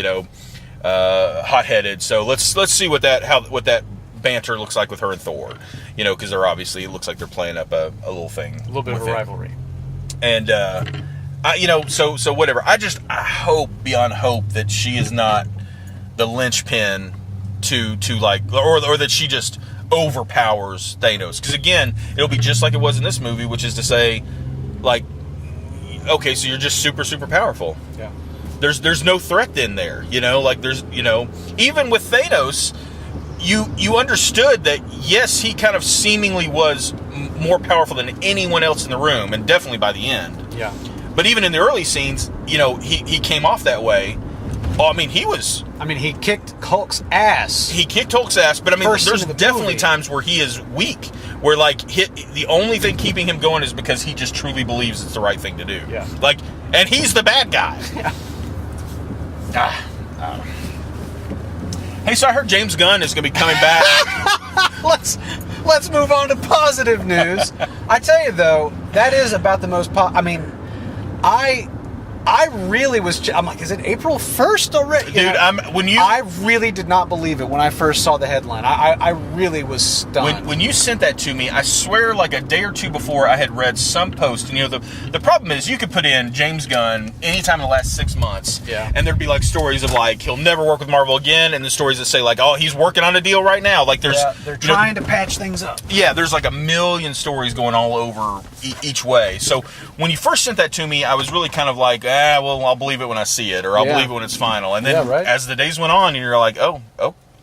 hot-headed. So let's see what that banter looks like with her and Thor. Because they're obviously, it looks like they're playing up a little thing.
A little bit of a rivalry.
And, so whatever. I hope beyond hope that she is not the linchpin to like, or that she just overpowers Thanos. Because again, it'll be just like it was in this movie, which is to say, like, okay, so you're just super, super powerful.
Yeah.
There's no threat in there, like there's, even with Thanos, you understood that, yes, he kind of seemingly was more powerful than anyone else in the room, and definitely by the end.
Yeah.
But even in the early scenes, he came off that way. Well, he
kicked Hulk's ass.
He kicked Hulk's ass, but there's definitely times where he is weak, where like the only thing keeping him going is because he just truly believes it's the right thing to do.
Yeah.
Like, and he's the bad guy.
Yeah.
Hey, so I heard James Gunn is going to be coming back.
Let's move on to positive news. I tell you though, that is about the most. I really was. I'm like, is it April 1st already?
Dude,
I really did not believe it when I first saw the headline. I really was stunned.
When you sent that to me, I swear like a day or two before I had read some post, and the problem is you could put in James Gunn anytime in the last 6 months, and there'd be like stories of like he'll never work with Marvel again, and the stories that say like, oh, he's working on a deal right now. Like they're
trying to patch things up.
Yeah, there's like a million stories going all over each way. So when you first sent that to me, I was really kind of like, well, I'll believe it when I see it, or I'll believe it when it's final. And then as the days went on, you're like, oh,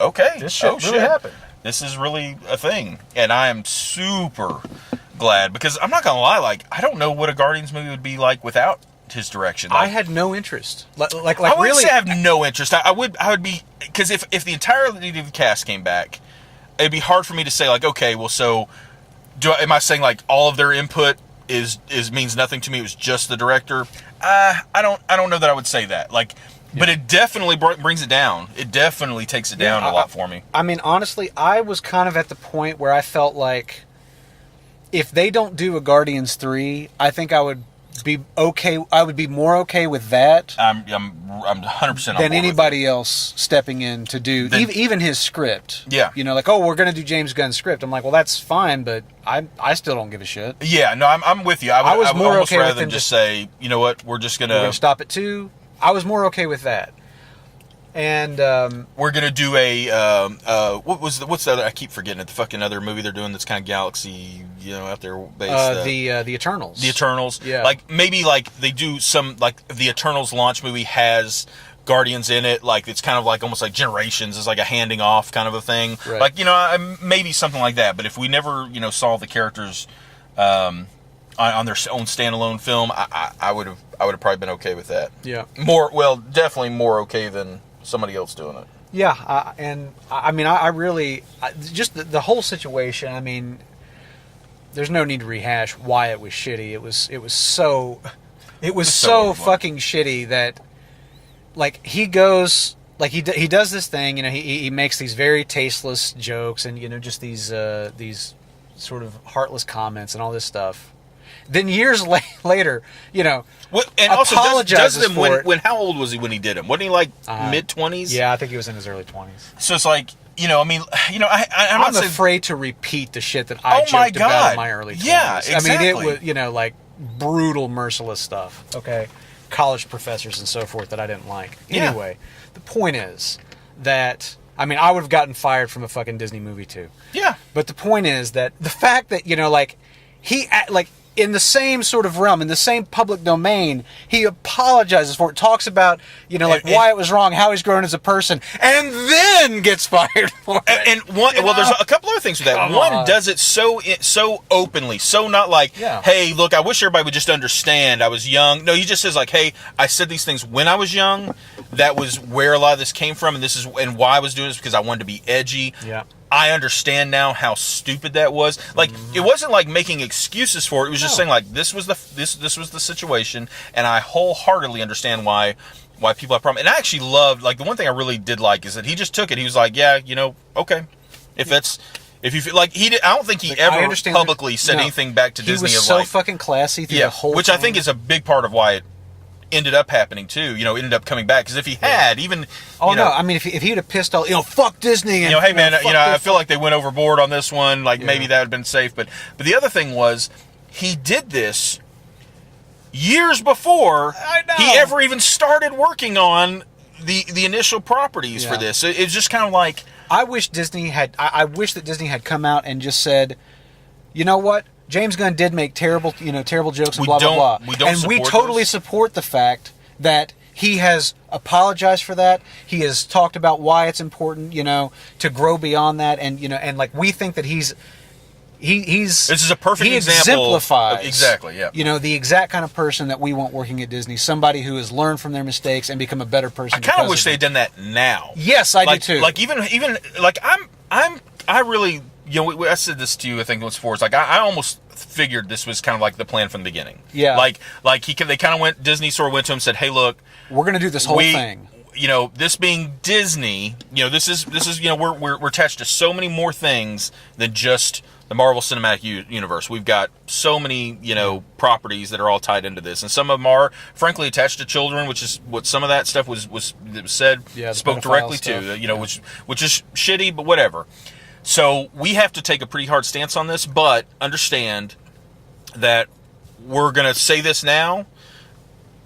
okay.
This shit really happened.
This is really a thing. And I am super glad, because I'm not going to lie, like, I don't know what a Guardians movie would be like without his direction. Like,
I had no interest. I
wouldn't say I have no interest. I would be, because if the entirety of the cast came back, it'd be hard for me to say, like, okay, well, so am I saying like all of their input is means nothing to me? It was just the director. I don't know that I would say that. Like, but it definitely brings it down. It definitely takes it down a lot for me.
Honestly, I was kind of at the point where I felt like if they don't do a Guardians 3, I think I would be okay. I would be more okay with that.
I'm 100%
than anybody else stepping in to do even his script.
Yeah,
like, oh, we're going to do James Gunn's script. I'm like, well, that's fine, but I still don't give a shit.
Yeah, no, I'm with you. I was more okay rather than just say, you know what, we're going to
stop at 2. I was more okay with that. And
we're gonna do a what's the other? I keep forgetting it. The fucking other movie they're doing that's kind of galaxy, out there based.
the Eternals.
The Eternals.
Yeah.
Like maybe like they do some like the Eternals launch movie has Guardians in it. Like it's kind of like almost like Generations is like a handing off kind of a thing.
Right.
Like maybe something like that. But if we never saw the characters on their own standalone film, I would have probably been okay with that.
Yeah.
Definitely more okay than somebody else doing it.
Yeah, and I mean, I really just the whole situation. I mean, there's no need to rehash why it was shitty. It was so fucking shitty that like he goes like he does this thing. He makes these very tasteless jokes and just these sort of heartless comments and all this stuff. Then years later,
and also does them when how old was he when he did them? Wasn't he like mid-20s?
Yeah, I think he was in his early 20s.
So it's like, I'm
afraid to repeat the shit that I joked about in my early 20s.
Yeah, exactly.
I mean, it was, like brutal, merciless stuff. Okay, college professors and so forth that I didn't like.
Yeah.
Anyway, the point is that I would have gotten fired from a fucking Disney movie too.
Yeah.
But the point is that the fact that he in the same sort of realm, in the same public domain, he apologizes for it, talks about, why it was wrong, how he's grown as a person, and then gets fired for it.
There's a couple other things with that. One does it so openly, so not like, hey, look, I wish everybody would just understand I was young. No, he just says like, hey, I said these things when I was young. That was where a lot of this came from, and why I was doing this because I wanted to be edgy.
Yeah.
I understand now how stupid that was. Like it wasn't like making excuses for it. It was just saying like this was the situation, and I wholeheartedly understand why people have problems. And I actually loved the one thing I really did like is that he just took it. He was like, yeah, okay, if you feel like I don't think he ever publicly said anything back to Disney.
He was so fucking classy through the whole
which
time.
I think is a big part of why it ended up happening too. Ended up coming back because if he had even,
if he'd have pissed all, fuck Disney, and
hey man, I feel like they went overboard on this one. Like maybe that would have been safe, but the other thing was he did this years before he ever even started working on the initial properties for this. It's just kind of like
I wish that Disney had come out and just said, you know what? James Gunn did make terrible jokes and blah, blah, blah. And we totally support the fact that he has apologized for that. He has talked about why it's important, to grow beyond that. And, we think that he's this
is a perfect example.
Exemplifies
exactly, yeah.
The exact kind of person that we want working at Disney. Somebody who has learned from their mistakes and become a better person.
I kind of wish they'd done that now.
Yes, I do too.
Like even like I really, I said this to you, I think it was before. It's like I almost figured this was kind of like the plan from the beginning.
Yeah.
They kind of went, Disney sort of went to him and said, hey, look,
we're going to do this whole thing.
This being Disney, this is we're attached to so many more things than just the Marvel Cinematic Universe. We've got so many, properties that are all tied into this, and some of them are, frankly, attached to children, which is what some of that stuff was said, spoke directly
stuff.
to, which is shitty, but whatever. So we have to take a pretty hard stance on this, but understand that we're going to say this now.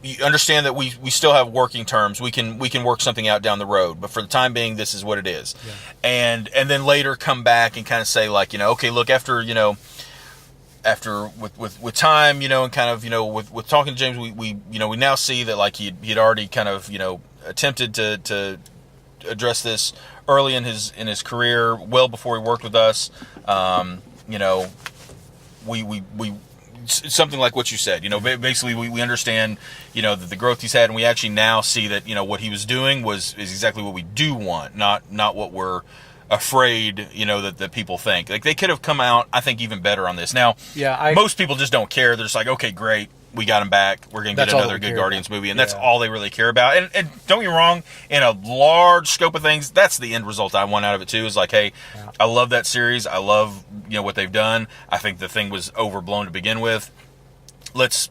You understand that we still have working terms. We can work something out down the road, but for the time being, this is what it is. Yeah. And then later come back and kind of say like, okay, look, after with time, and kind of, with talking to James, we now see that like he'd already kind of, attempted to address this early in his career, well before he worked with us. We something like what you said. Basically we understand, that the growth he's had, and we actually now see that what he was doing is exactly what we do want, not what we're afraid, that people think. Like they could have come out, I think, even better on this. Now, most people just don't care. They're just like, okay, great. We got him back. We're going to get another good Guardians movie. And that's all they really care about. And don't get me wrong, in a large scope of things, that's the end result I want out of it too, is like, hey, I love that series. I love, what they've done. I think the thing was overblown to begin with. Let's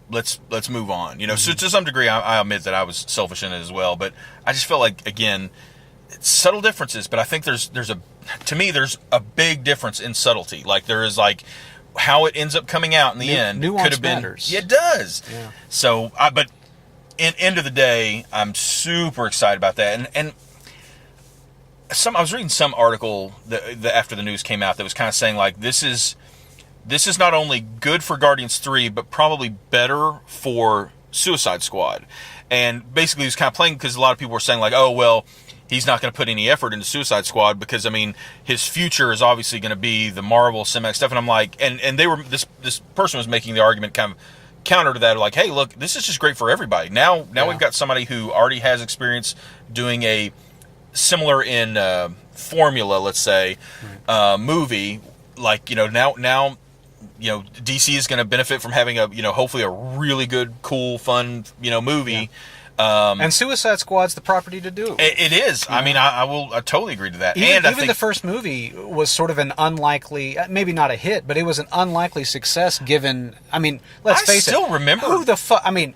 move on. So to some degree, I admit that I was selfish in it as well. But I just felt like, again, it's subtle differences. But I think there's a big difference in subtlety. Like there is like, how it ends up coming out in the end could have been.
Matters.
It does.
Yeah.
So, but in end of the day, I'm super excited about that. And I was reading some article that after the news came out that was kind of saying like this is not only good for Guardians 3 but probably better for Suicide Squad. And basically he was kind of playing because a lot of people were saying like, oh well, he's not going to put any effort into Suicide Squad because I mean his future is obviously going to be the Marvel cinematic stuff. And I'm like, and they were this person was making the argument kind of counter to that, like, hey, look, this is just great for everybody. Now we've got somebody who already has experience doing a similar in formula, let's say, movie. Like, now DC is going to benefit from having a hopefully a really good, cool, fun movie.
Yeah. And Suicide Squad's the property to do.
It is. I mean, I totally agree to that.
Even,
and I
even
think
the first movie was sort of an unlikely, maybe not a hit, but it was an unlikely success given, I mean, let's face it.
I still remember.
Who the fuck, I mean,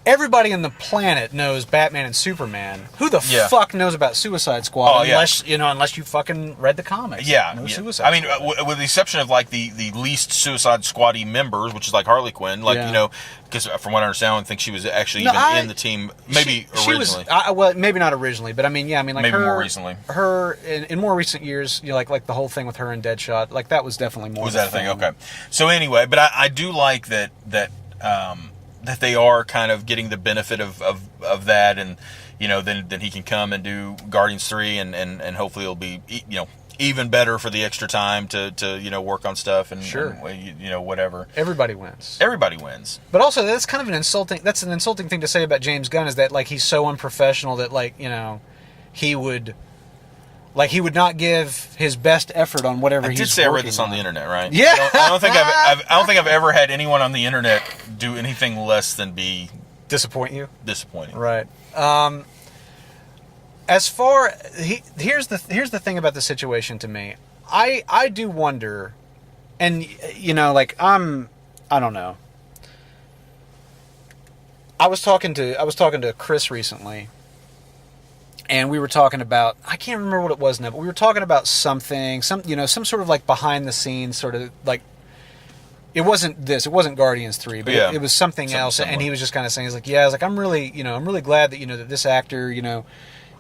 everybody on the planet knows Batman and Superman. Who the fuck knows about Suicide Squad unless you fucking read the comics?
Yeah.
Suicide
I mean,
Squad.
with the exception of like the least Suicide Squad-y members, which is like Harley Quinn, because from what I understand, I don't think she was actually in the team. Maybe originally.
She was, well, maybe not originally, but I mean, like
maybe
her,
more recently.
Her in more recent years, like the whole thing with her and Deadshot, like that was definitely more.
Was that a thing? Okay. So anyway, but I do like that they are kind of getting the benefit of that, and then he can come and do Guardians 3, and hopefully it'll be even better for the extra time to work on stuff and whatever. Everybody wins.
But also that's kind of an insulting thing to say about James Gunn, is that like he's so unprofessional that he would not give his best effort on whatever he's working on. I did say I read this
on the internet, right?
Yeah.
I don't think I've ever had anyone on the internet do anything less than be
disappointing.
Right.
Here's the thing about the situation to me. I do wonder, and I don't know. I was talking to Chris recently, and we were talking about, I can't remember what it was now, but we were talking about some sort of like behind the scenes sort of like, it wasn't Guardians 3, but it was something else. Similar. And he was just kind of saying, he's like, I'm really glad that, that this actor,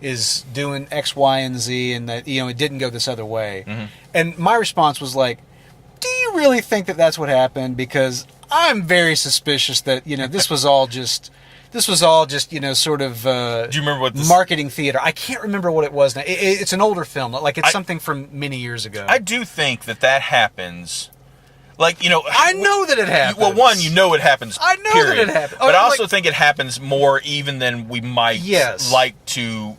is doing X, Y, and Z, and that, it didn't go this other way. Mm-hmm. And my response was like, do you really think that that's what happened? Because I'm very suspicious that, this was all just sort of
do you remember what
marketing theater. I can't remember what it was now. It's an older film. Like it's something from many years ago.
I do think that happens. Like,
I know that it happens.
Well, one, it happens.
I know that it happens.
But I also think it happens more even than we might like to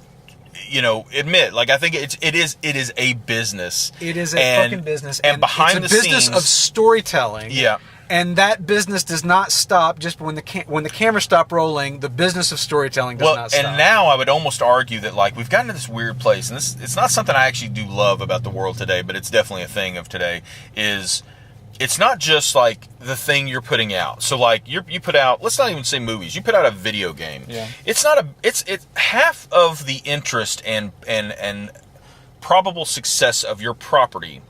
admit. Like, I think it is a business.
It is a fucking business.
And behind
it's a business of storytelling.
Yeah.
And that business does not stop just when the camera stopped rolling. The business of storytelling does not stop.
And now I would almost argue that like we've gotten to this weird place, and it's not something I actually do love about the world today, but it's definitely a thing of today. It's not just like the thing you're putting out. So like you put out, let's not even say movies. You put out a video game.
Yeah.
It's half of the interest and probable success of your property.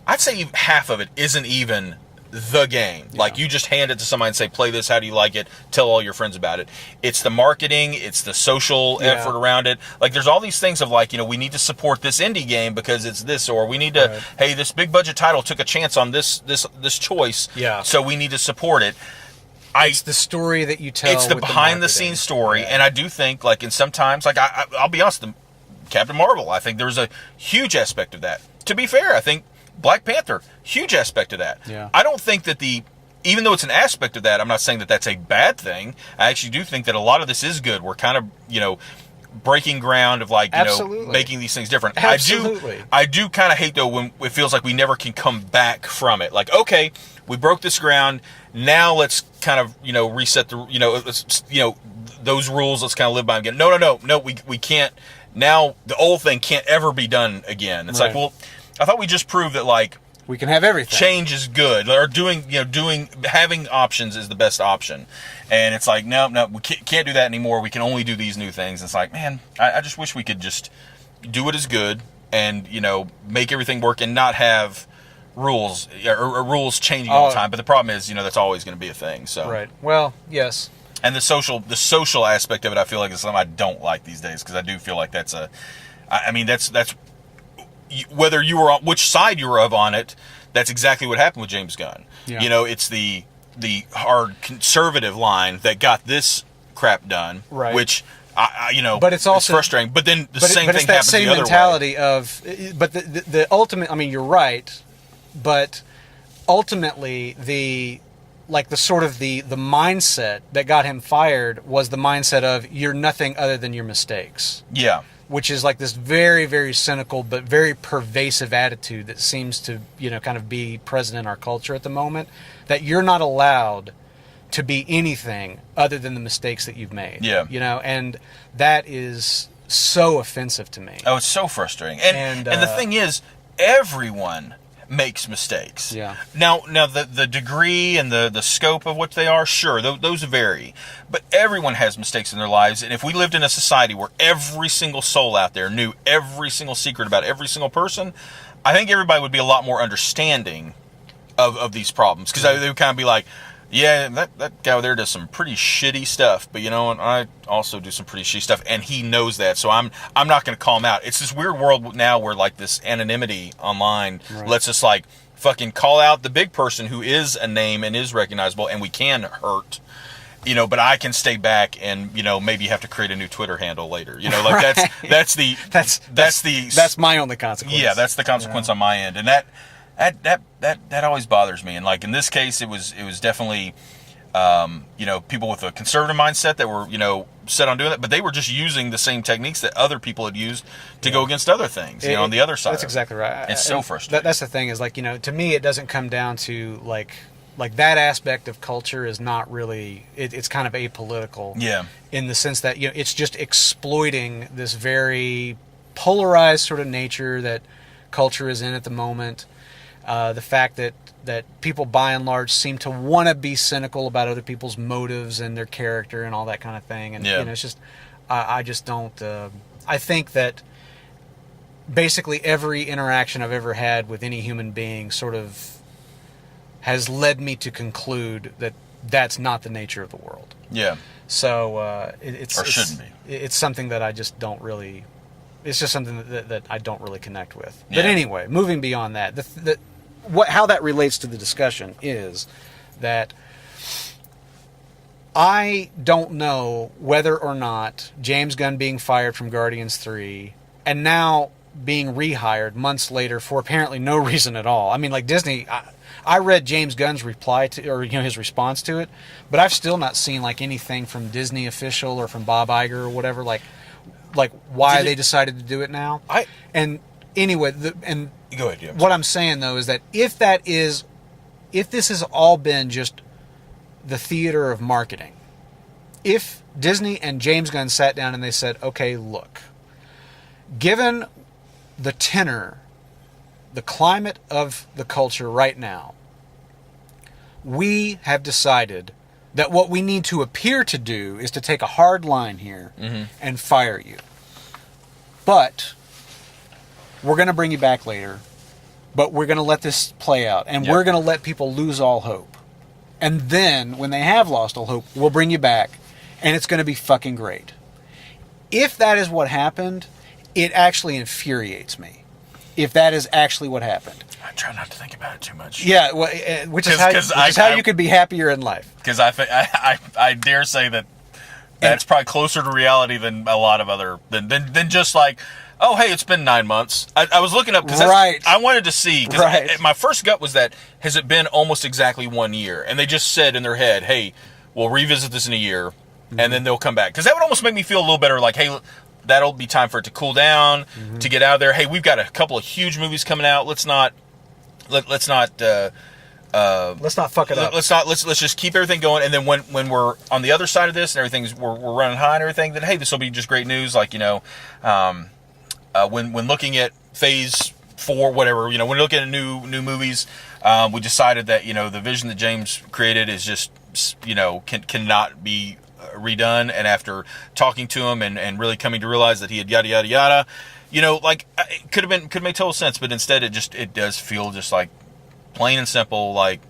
I'd say half of it isn't even the game. Yeah. Like you just hand it to somebody and say, play this, how do you like it? Tell all your friends about it. It's the marketing, it's the social effort around it. Like there's all these things of like, we need to support this indie game because it's this, or we need to, hey, this big budget title took a chance on this choice.
Yeah.
So we need to support it.
It's the story that you tell.
It's the behind the scenes story. And I do think like in sometimes, like I'll be honest, Captain Marvel, I think there's a huge aspect of that. To be fair, I think Black Panther, huge aspect of that.
Yeah.
I don't think that even though it's an aspect of that, I'm not saying that that's a bad thing. I actually do think that a lot of this is good. We're kind of, breaking ground of like, making these things different.
Absolutely.
I do kind of hate though when it feels like we never can come back from it. Like, okay, we broke this ground. Now let's kind of, reset the, those rules. Let's kind of live by them again. No, we can't. Now the old thing can't ever be done again. It's like, well, I thought we just proved that like
we can have everything.
Change is good, or having options is the best option. And it's like no, we can't do that anymore. We can only do these new things. It's like, man, I just wish we could just do what is good and make everything work and not have rules or rules changing all the time. But the problem is that's always going to be a thing. So
right. Well, yes.
And the social aspect of it, I feel like is something I don't like these days because I do feel like that's I mean, that's whether you were on which side you were of on it. That's exactly what happened with James Gunn.
Yeah.
You know, it's the hard conservative line that got this crap done,
right?
Which
but it's also
frustrating. But then the same thing
that
happens
same
the other
mentality
way.
But the ultimate. I mean, you're right, but ultimately the mindset that got him fired was the mindset of you're nothing other than your mistakes.
Yeah.
Which is like this very, very cynical but very pervasive attitude that seems to, kind of be present in our culture at the moment, that you're not allowed to be anything other than the mistakes that you've made.
Yeah.
And that is so offensive to me.
Oh, it's so frustrating. And the thing is, everyone makes mistakes.
Yeah.
Now the degree and the scope of what they are, sure, those vary. But everyone has mistakes in their lives, and if we lived in a society where every single soul out there knew every single secret about every single person, I think everybody would be a lot more understanding of these problems. Because they would kind of be like, yeah, that guy over there does some pretty shitty stuff, but I also do some pretty shitty stuff, and he knows that, so I'm not going to call him out. It's this weird world now where like this anonymity online lets us like fucking call out the big person who is a name and is recognizable, and we can hurt, but I can stay back and maybe have to create a new Twitter handle later. Like that's
my only consequence.
Yeah, that's the consequence on my end, and that always bothers me. And like in this case, it was definitely people with a conservative mindset that were set on doing that, but they were just using the same techniques that other people had used to go against other things. On the other side,
that's exactly right.
It's so frustrating.
That's the thing is like to me, it doesn't come down to like that aspect of culture is not really. It's kind of apolitical.
Yeah. In
the sense that it's just exploiting this very polarized sort of nature that culture is in at the moment. The fact that people by and large seem to want to be cynical about other people's motives and their character and all that kind of thing. And, it's just, I just don't, I think that basically every interaction I've ever had with any human being sort of has led me to conclude that that's not the nature of the world.
Yeah.
So,
shouldn't be.
It's something that I just don't really, it's just something that I don't really connect with.
Yeah.
But anyway, moving beyond that, how that relates to the discussion is that I don't know whether or not James Gunn being fired from Guardians 3 and now being rehired months later for apparently no reason at all. I mean, like Disney, I read James Gunn's reply to, or his response to it, but I've still not seen like anything from Disney official or from Bob Iger or whatever, like why they decided to do it now. And anyway,
go ahead. Yeah,
what I'm saying though is that if this has all been just the theater of marketing, if Disney and James Gunn sat down and they said, okay, look, given the tenor, the climate of the culture right now, we have decided that what we need to appear to do is to take a hard line here and fire you. But we're going to bring you back later, but we're going to let this play out, and we're going to let people lose all hope. And then, when they have lost all hope, we'll bring you back, and it's going to be fucking great. If that is what happened, it actually infuriates me. If that is actually what happened.
I try not to think about it too much.
Yeah, well, which is how you could be happier in life.
Because I dare say that's probably closer to reality than a lot of other than just like, oh hey, it's been 9 months. I was looking up because I wanted to see. Because my first gut was that has it been almost exactly 1 year, and they just said in their head, hey, we'll revisit this in a year, and then they'll come back. Because that would almost make me feel a little better. Like, hey, that'll be time for it to cool down, to get out of there. Hey, we've got a couple of huge movies coming out. Let's not fuck it up. Let's just keep everything going. And then when we're on the other side of this and everything's we're running high and everything, then hey, this will be just great news. Like when looking at Phase 4, whatever, when looking at new movies, we decided that the vision that James created is just cannot be redone. And after talking to him and really coming to realize that he had yada yada yada, it could make total sense, but instead it does feel just like plain and simple like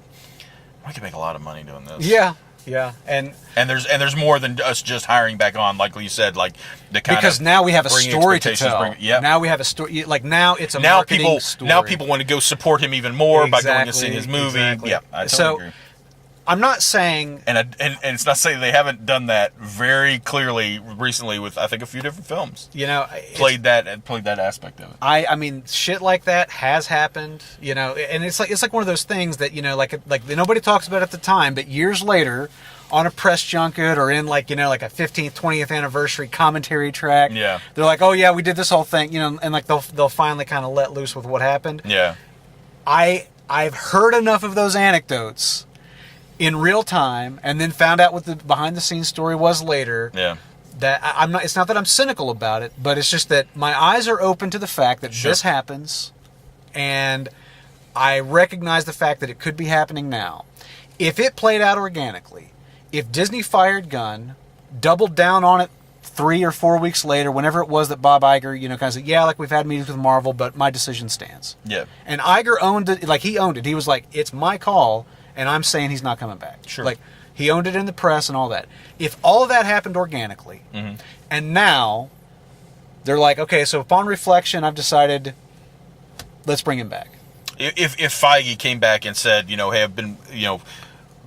I could make a lot of money doing this.
Yeah, Yeah, and
there's more than us just hiring back on, like you said, like the kind
because
of
now we have a
bringing
story to
expectations,
tell.
yeah.
Now we have a story. Like now it's a marketing story.
Now people want to go support him even more by going and
Exactly,
seeing his movie.
exactly.
Yeah, I totally agree.
I'm not saying,
And it's not saying they haven't done that very clearly recently with I think a few different films.
you know,
Played that aspect of it.
I mean, shit like that has happened, you know, and it's like one of those things that, you know, like nobody talks about at the time, but years later, on a press junket or in like, you know, like a 15th, 20th anniversary commentary track,
Yeah.
they're like, oh yeah, we did this whole thing, you know, and like they'll finally kind of let loose with what happened.
Yeah.
I've heard enough of those anecdotes in real time, and then found out what the behind the scenes story was later.
Yeah.
That I'm not. It's not that I'm cynical about it, but it's just that my eyes are open to the fact that
Sure.
this happens, and I recognize the fact that it could be happening now. If it played out organically, if Disney fired Gunn, doubled down on it 3 or 4 weeks later, whenever it was that Bob Iger, you know, kind of said, yeah, like we've had meetings with Marvel, but my decision stands.
Yeah.
And Iger owned it, like he owned it. He was like, it's my call, and I'm saying he's not coming back.
Sure.
Like, he owned it in the press and all that. If all of that happened organically, and now they're like, okay, so upon reflection, I've decided, let's bring him back.
If Feige came back and said, you know, hey, I've been, you know,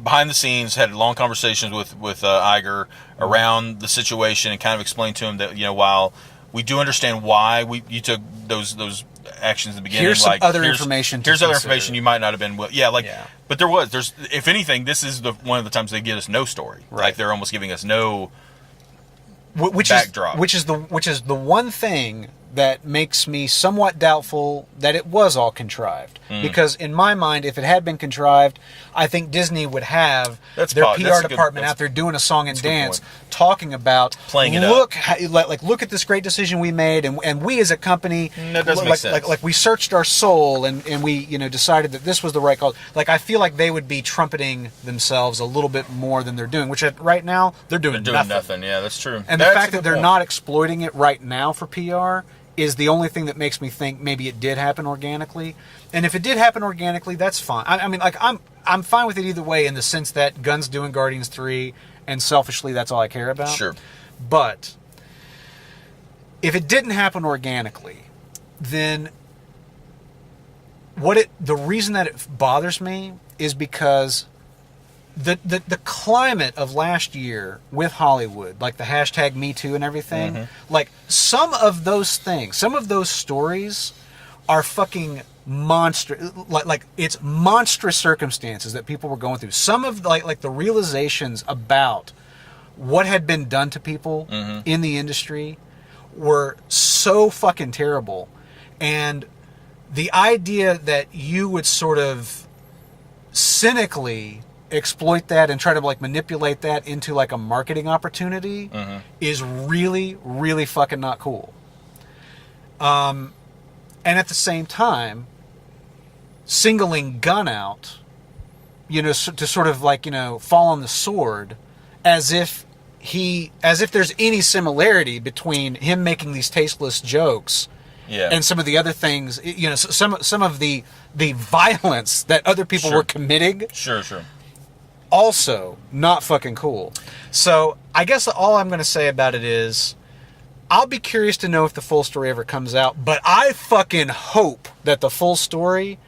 behind the scenes, had long conversations with Iger around the situation and kind of explained to him that, you know, while we do understand why you took those actions in the beginning,
Here's some
like
other information to
here's other
consider.
information you might not have been
Yeah.
but there's if anything, this is one of the times they get us no story.
Right.
Like they're almost giving us no
Which
backdrop.
which is the one thing that makes me somewhat doubtful that it was all contrived. Because in my mind, if it had been contrived, I think Disney would have their PR department out there doing a song and dance, talking about
Playing it
look, look at this great decision we made, and we as a company,
That doesn't make sense.
Like we searched our soul and we, you know, decided that this was the right call. Like I feel like they would be trumpeting themselves a little bit more than they're doing, which right now they're doing nothing.
Yeah, that's true.
And the fact that they're not exploiting it right now for PR is the only thing that makes me think maybe it did happen organically. And if it did happen organically, that's fine. I mean, like I'm fine with it either way, in the sense that Gunn's doing Guardians 3, and selfishly that's all I care about.
Sure.
But if it didn't happen organically, then the reason that it bothers me is because the climate of last year with Hollywood, like the hashtag Me Too and everything, like some of those things, some of those stories are fucking monster. Like it's monstrous circumstances that people were going through. Some of like the realizations about what had been done to people in the industry were so fucking terrible. And the idea that you would sort of cynically exploit that and try to like manipulate that into like a marketing opportunity is really, really fucking not cool. And at the same time, singling Gunn out, you know, to sort of like, you know, fall on the sword, as if there's any similarity between him making these tasteless jokes and some of the other things, you know, some of the violence that other people were committing.
Sure.
Also not fucking cool. So I guess all I'm going to say about it is, I'll be curious to know if the full story ever comes out, but I fucking hope that the full story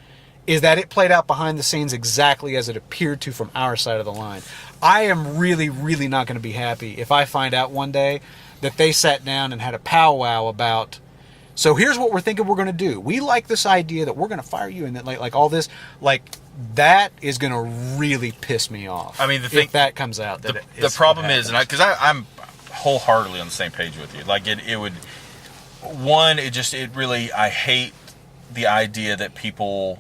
is that it played out behind the scenes exactly as it appeared to from our side of the line. I am really, really not going to be happy if I find out one day that they sat down and had a powwow about, so here's what we're thinking we're going to do. We like this idea that we're going to fire you, and that like all this, like that is going to really piss me off.
I mean,
if that comes out.
The problem is, and because I'm wholeheartedly on the same page with you. Like it would, it really, I hate the idea that people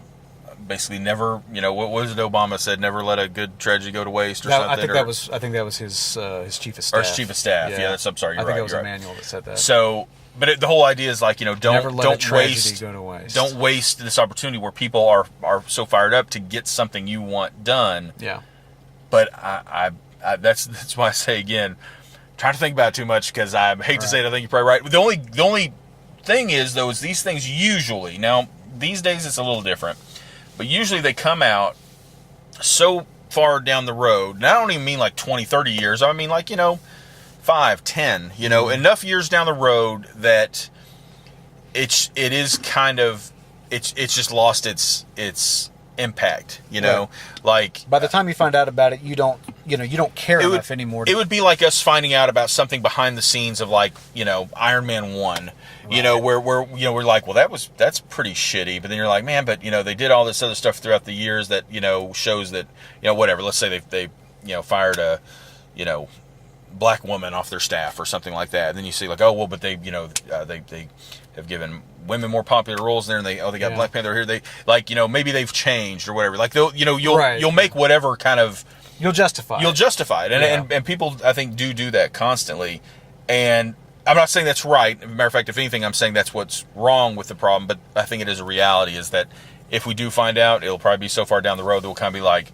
basically never, you know, what was it Obama said, never let a good tragedy go to waste or something.
I think that was his chief of staff.
Or his chief of staff. Yeah, that's, I'm sorry.
I think
right,
that was
right.
Emmanuel that said that.
So, but the whole idea is like, you know, don't waste this opportunity where people are so fired up to get something you want done.
Yeah.
But I that's why I say again, try to think about it too much, because I hate to say it, I think you're probably right. The only thing is though, is these things usually, now these days it's a little different, but usually they come out so far down the road, and I don't even mean like 20, 30 years, I mean like, 5, 10, enough years down the road that it is kind of, it's just lost its impact,
Right.
like
By the time you find out about it, you don't care enough anymore.
It would be like us finding out about something behind the scenes of like, Iron Man 1, where we're like, well, that's pretty shitty. But then you're like, man, but they did all this other stuff throughout the years that, shows that, whatever. Let's say they fired a, black woman off their staff or something like that. And then you see like, oh, well, but they have given women more popular roles there, and they got Black Panther here. They like, maybe they've changed or whatever. Like you'll make whatever kind of,
You'll justify it.
And people, I think, do that constantly. And I'm not saying that's right. As a matter of fact, if anything, I'm saying that's what's wrong with the problem. But I think it is a reality, is that if we do find out, it'll probably be so far down the road that we'll kind of be like,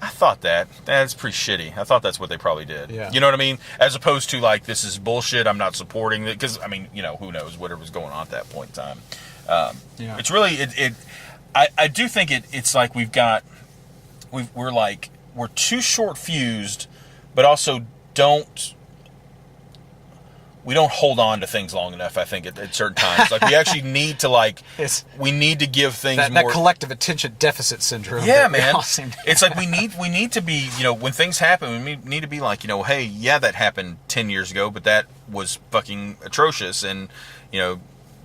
I thought that's pretty shitty. I thought that's what they probably did.
Yeah.
You know what I mean? As opposed to like, this is bullshit, I'm not supporting it. Because, I mean, who knows, whatever was going on at that point in time. It's really, I do think it's like we're too short fused, but also we don't hold on to things long enough, I think, at certain times. Like, we actually need to, we need to give things more...
That collective attention deficit syndrome.
Yeah, man. It's like we need to be, when things happen, we need to be like, hey, yeah, that happened 10 years ago, but that was fucking atrocious, and,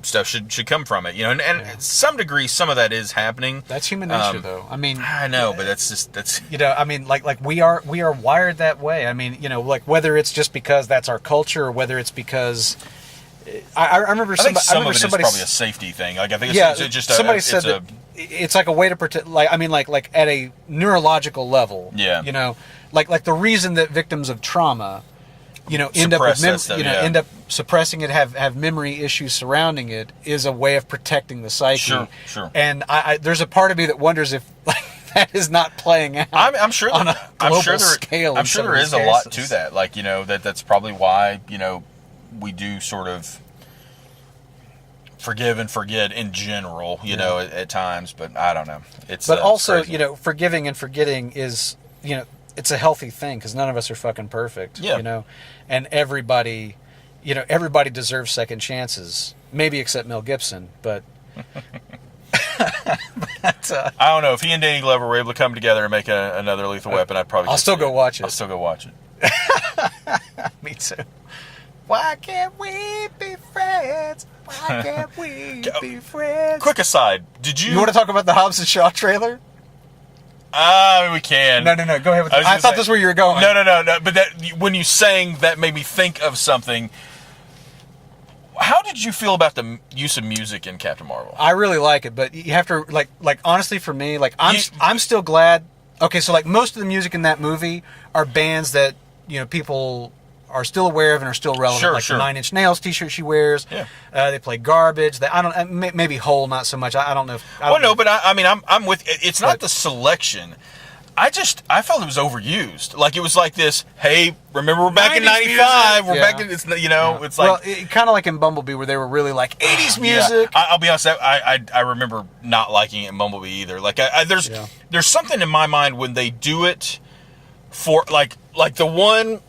stuff should come from it, and to some degree, some of that is happening.
That's human nature, though. I mean,
I know, but that's
I mean, like we are wired that way. I mean, like whether it's just because that's our culture, or whether it's because I remember
some of it is
somebody
probably a safety thing. Like, I think it's just
somebody said that it's like a way to protect. Like, I mean, like at a neurological level.
Yeah.
Like the reason that victims of trauma, end up suppressing it, have memory issues surrounding it, is a way of protecting the psyche.
Sure.
And I there's a part of me that wonders if that is not playing out.
I'm sure
on a global scale.
I'm sure there is a lot to that. Like, that's probably why, we do sort of forgive and forget in general, at times. But I don't know.
But also,
crazy.
Forgiving and forgetting is, it's a healthy thing, because none of us are fucking perfect.
Yeah.
And everybody deserves second chances. Maybe except Mel Gibson, but.
I don't know, if he and Danny Glover were able to come together and make another Lethal Weapon, I'd probably.
I'll still go watch it.
I'll still go watch it.
Me too. Why can't we be friends? Why can't we be friends?
Quick aside, did you?
You want to talk about the Hobbs and Shaw trailer?
We can.
No. Go ahead with it. I thought this was where you were going.
No. But when you sang that made me think of something. How did you feel about the use of music in Captain Marvel?
I really like it, but you have to like honestly, for me, like I'm still glad. Okay, so like most of the music in that movie are bands that people are still aware of and are still relevant.
Sure.
The 9 Inch Nails T-shirt she wears.
Yeah.
They play Garbage. I don't. Maybe Hole, not so much. I don't know.
But I'm with. It's not the selection. I felt it was overused. Like, it was like this. Hey, remember we're back in '95. We're back in. It's It's like
kind of like in Bumblebee, where they were really like '80s music.
Yeah. I'll be honest. I remember not liking it in Bumblebee either. Like, there's something in my mind when they do it for like the one.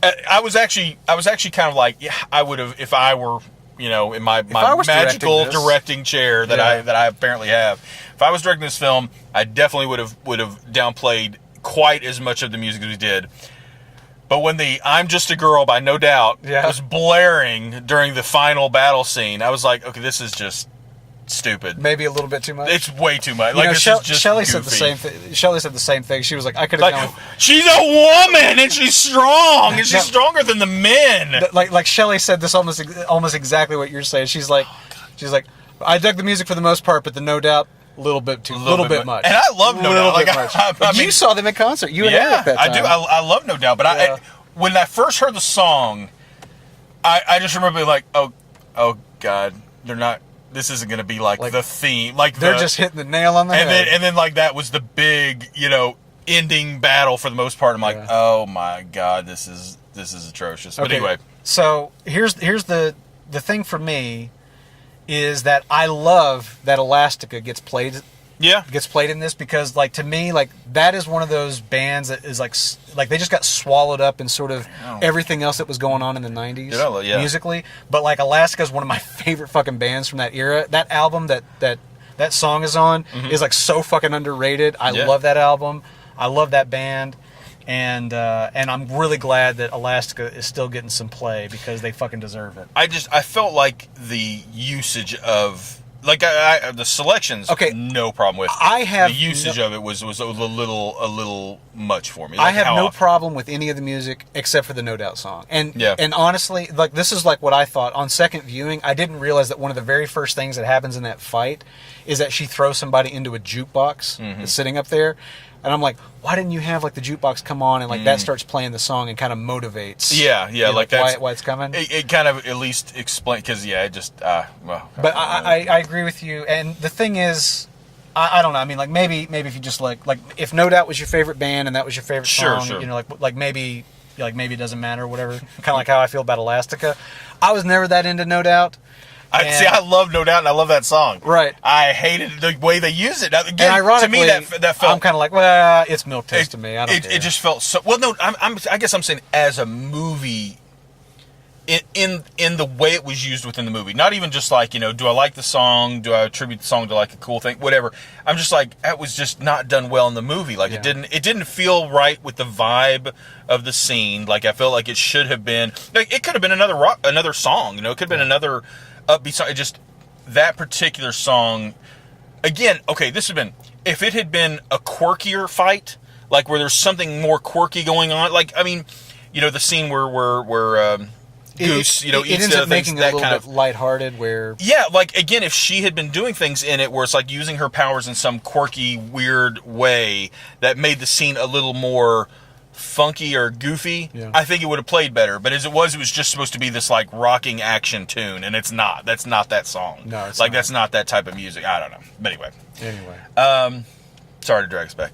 I was actually kind of like, yeah, I would have, if I were, in my magical directing chair that I apparently have. If I was directing this film, I definitely would have downplayed quite as much of the music as we did. But when the "I'm Just a Girl" by No Doubt was blaring during the final battle scene, I was like, okay, this is just stupid.
Maybe a little bit too much.
It's way too much. Like, this is just
Shelley
goofy.
said the same thing. Shelley said the same thing. She was like, I could have gone.
She's a woman and she's strong and she's stronger than the men.
Like Shelley said this almost exactly what you're saying. She's like, I dug the music for the most part, but the No Doubt, a little bit much.
And I love No Doubt. Like, I mean,
you saw them in concert. You and Eric that time.
I do. I love No Doubt. But when I first heard the song, I just remember being like, oh God, they're not. This isn't going to be like the theme. Like,
they're just hitting the nail on the head.
And then like that was the big, ending battle for the most part. I'm like, oh my God, this is atrocious. But anyway,
so here's the thing for me is that I love that Elastica gets played
Yeah.
gets played in this, because like to me, like that is one of those bands that is like they just got swallowed up in sort of everything else that was going on in the 90s musically. But like Alaska is one of my favorite fucking bands from that era. That album that song is on is like so fucking underrated. I love that album. I love that band. And I'm really glad that Alaska is still getting some play, because they fucking deserve it.
I felt like the usage of, like, the selections, no problem with. The usage of it was a little much for me. Like,
I have no problem with any of the music except for the No Doubt song. And honestly, like, this is like what I thought on second viewing. I didn't realize that one of the very first things that happens in that fight is that she throws somebody into a jukebox that's sitting up there. And I'm like, why didn't you have like the jukebox come on and like that starts playing the song and kind of motivates?
Yeah, like that's
why it's coming.
It kind of at least explain, because it just well.
But I agree with you. And the thing is, I don't know. I mean, like maybe if you just like if No Doubt was your favorite band and that was your favorite song,
sure.
you know, like maybe it doesn't matter or whatever. Kind of like how I feel about Elastica. I was never that into No Doubt.
I love No Doubt, and I love that song.
Right.
I hated the way they use it. Again,
and ironically,
to me, that felt.
I'm kind of like, well, it's milk taste to me. I don't care.
It just felt so. Well, no, I guess I'm saying as a movie, in the way it was used within the movie. Not even just like, do I like the song? Do I attribute the song to like a cool thing? Whatever. I'm just like, that was just not done well in the movie. Like it didn't feel right with the vibe of the scene. Like I felt like it should have been. Like it could have been another song. It could have been another upbeat song. It just, that particular song, again, this had been, if it had been a quirkier fight, like where there's something more quirky going on, like, I mean, the scene where Goose,
it
eats
ends
the
up
things,
making it
that
a little
kind
bit
of
lighthearted, where
like, again, if she had been doing things in it where it's like using her powers in some quirky, weird way that made the scene a little more funky or goofy, I think it would have played better. But as it was just supposed to be this like rocking action tune, and it's not. That's not that song.
No, it's
like
not.
That's not that type of music. I don't know. But
anyway,
sorry to drag us back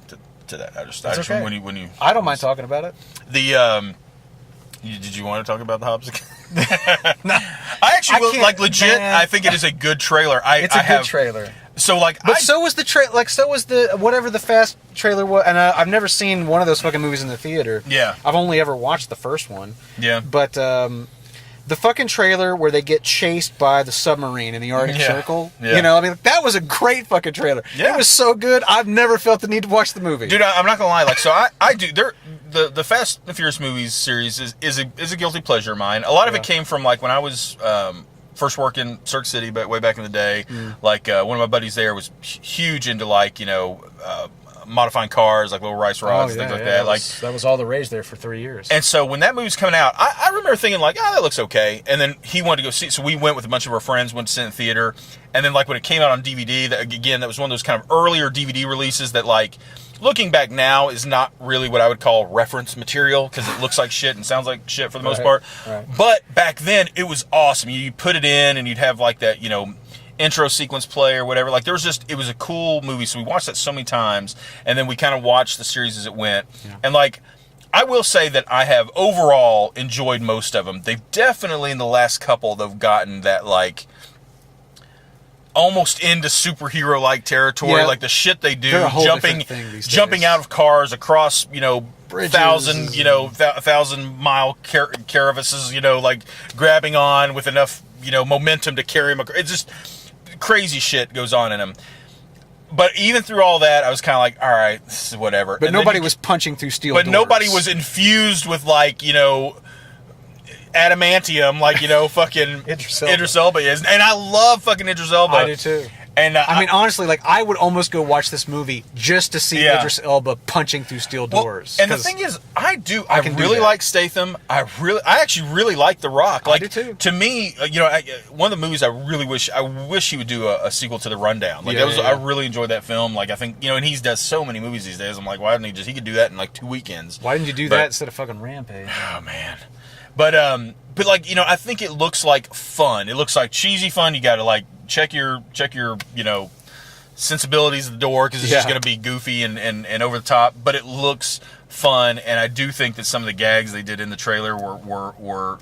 to that. I just
okay.
when you
I don't mind talking about it.
Did you want to talk about the Hobbs again?
No,
I actually will, like, legit. Man. I think it is a good trailer.
It's a good trailer.
So like,
but so was the so was the whatever the Fast trailer was, and I've never seen one of those fucking movies in the theater.
Yeah,
I've only ever watched the first one.
Yeah,
but the fucking trailer where they get chased by the submarine in the Arctic Circle. Yeah. I mean, that was a great fucking trailer. Yeah. It was so good. I've never felt the need to watch the movie.
Dude, I'm not gonna lie. Like, so I do. The Fast and Furious movies series is a guilty pleasure of mine. A lot of it came from like when I was first working Circuit City, but way back in the day. Like one of my buddies there was huge into like modifying cars, like little rice rods and things like that.
That was all the rage there for 3 years.
And so when that movie was coming out, I remember thinking like, that looks okay. And then he wanted to go see it, so we went with a bunch of our friends, went to see it in the theater. And then like when it came out on DVD, that was one of those kind of earlier DVD releases that like, looking back now, is not really what I would call reference material, because it looks like shit and sounds like shit for the most part. Right. But back then, it was awesome. You put it in and you'd have like that, intro sequence play or whatever. Like, it was a cool movie. So we watched that so many times, and then we kind of watched the series as it went. Yeah. And like, I will say that I have overall enjoyed most of them. They've definitely, in the last couple, they've gotten that like almost into superhero-like territory. Yeah. Like the shit they do, jumping out of cars across, bridges, 1,000-mile crevices, like grabbing on with enough, momentum to carry them. It's just crazy shit goes on in them. But even through all that, I was kind of like, all right, this is whatever.
But nobody was punching through steel doors.
But nobody was infused with like, adamantium, like, fucking Idris Elba is. And I love fucking Idris Elba.
I do too. And I mean, honestly, like, I would almost go watch this movie just to see Idris Elba punching through steel doors.
And the thing is, I really like Statham. I actually really like The Rock. Like,
I do too.
To me, one of the movies I wish he would do a sequel to The Rundown. Like, I really enjoyed that film. Like, I think, and he does so many movies these days. I'm like, why didn't he could do that in like 2 weekends?
Why didn't you do that instead of fucking Rampage?
Oh, man. But like, I think it looks like fun. It looks like cheesy fun. You got to like check your sensibilities at the door, because it's just going to be goofy and over the top. But it looks fun, and I do think that some of the gags they did in the trailer were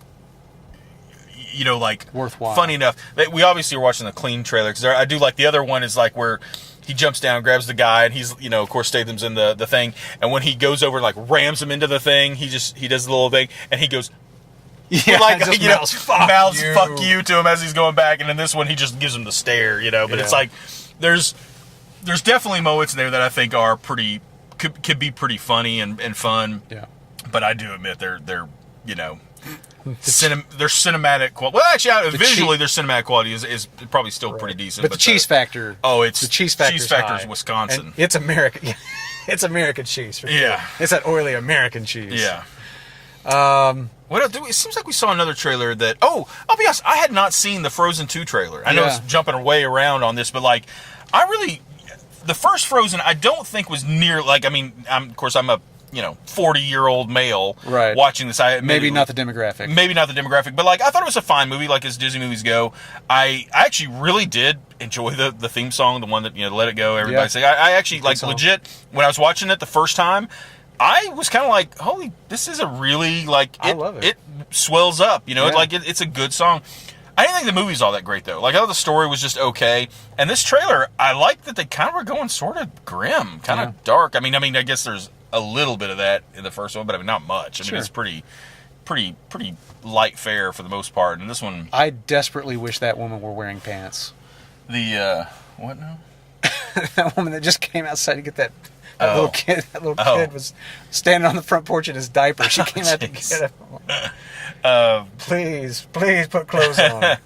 like
worthwhile,
funny enough. We obviously are watching the clean trailer, because I do like the other one is like where he jumps down, grabs the guy, and he's, of course, Statham's in the thing. And when he goes over, like, rams him into the thing, he does the little thing, and he goes, like,
mouths,
fuck you to him as he's going back. And in this one, he just gives him the stare, But it's like, there's definitely moments there that I think are could be pretty funny and fun.
Yeah.
But I do admit they're their cinematic quality. Well, actually, visually, their cinematic quality is probably still pretty decent.
But the cheese factor.
Oh, it's
the cheese factor.
Cheese factor is Wisconsin.
And it's American. Yeah, it's American cheese. For sure.
Yeah,
it's that oily American cheese.
Yeah. What else? It seems like we saw another trailer that. Oh, I'll be honest. I had not seen the Frozen 2 trailer. I know it's jumping way around on this, but like, the first Frozen, I don't think was near like. I mean, of course, I'm a 40-year-old male watching this.
Maybe not the demographic.
Maybe not the demographic, but like I thought it was a fine movie, like as Disney movies go. I actually really did enjoy the theme song, the one that Let It Go. Everybody say I actually like legit when I was watching it the first time. I was kind of like, holy, this is a really like. I love it. It swells up, it's a good song. I didn't think the movie's all that great though. Like I thought the story was just okay, and this trailer, I like that they kind of were going sort of grim, kind of dark. I mean, I guess there's a little bit of that in the first one, but I mean, not much. I mean, it's pretty light fare for the most part. And this one,
I desperately wish that woman were wearing pants.
The what now?
That woman that just came outside to get that little kid. That little kid was standing on the front porch in his diaper. She came out to get him. Please put clothes on.
But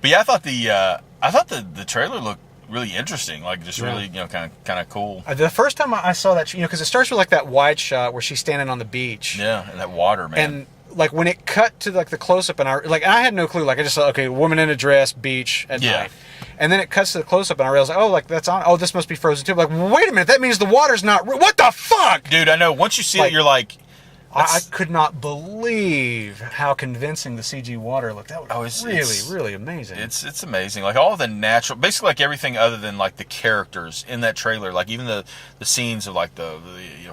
yeah, I thought the trailer looked really interesting, like just really kind of cool.
The first time I saw that, because it starts with like that wide shot where she's standing on the beach.
Yeah, and that water, man.
And like when it cut to like the close up, and I had no clue. Like I just thought, okay, woman in a dress, beach at night. And then it cuts to the close up, and I realized, that's on. Oh, this must be Frozen 2. Like, wait a minute, that means the water's not. What the fuck,
dude? I know. Once you see it, you're like.
I could not believe how convincing the CG water looked. That was really amazing.
It's amazing. Like all the natural, basically like everything other than like the characters in that trailer. Like even the scenes of like the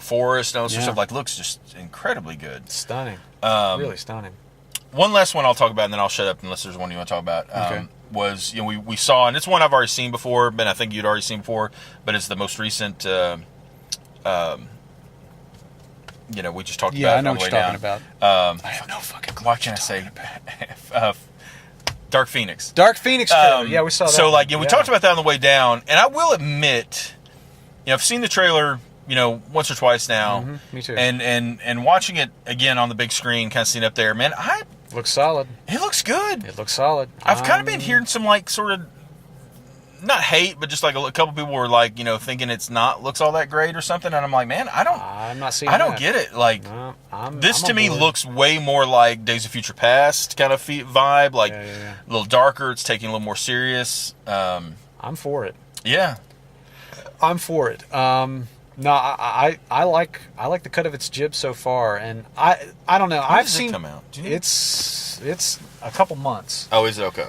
forest and all this stuff. Like looks just incredibly good.
Stunning. Really stunning.
One last one I'll talk about, and then I'll shut up unless there's one you want to talk about. Okay. Was we saw, and it's one I've already seen before, but I think you'd already seen before. But it's the most recent. We just talked about it.
I know what you're talking about. I have no fucking clue.
Why can't I say Dark Phoenix?
Dark Phoenix trailer. Yeah, we saw that.
So, we talked about that on the way down, and I will admit, I've seen the trailer, once or twice now.
Mm-hmm. Me too.
And watching it again on the big screen, kind of seeing it up there, man,
looks solid.
It looks good.
It looks solid.
I've kind of been hearing some sort of. Not hate, but just like a couple people were like, thinking looks all that great or something, and I'm like, man,
I'm not seeing.
I don't get it. Like, this to me looks way more like Days of Future Past kind of vibe, like a little darker. It's taking a little more serious.
I'm for it.
Yeah,
I'm for it. No, I like the cut of its jib so far, and I don't know.
When does it come out?
It's a couple months.
Oh, is it okay?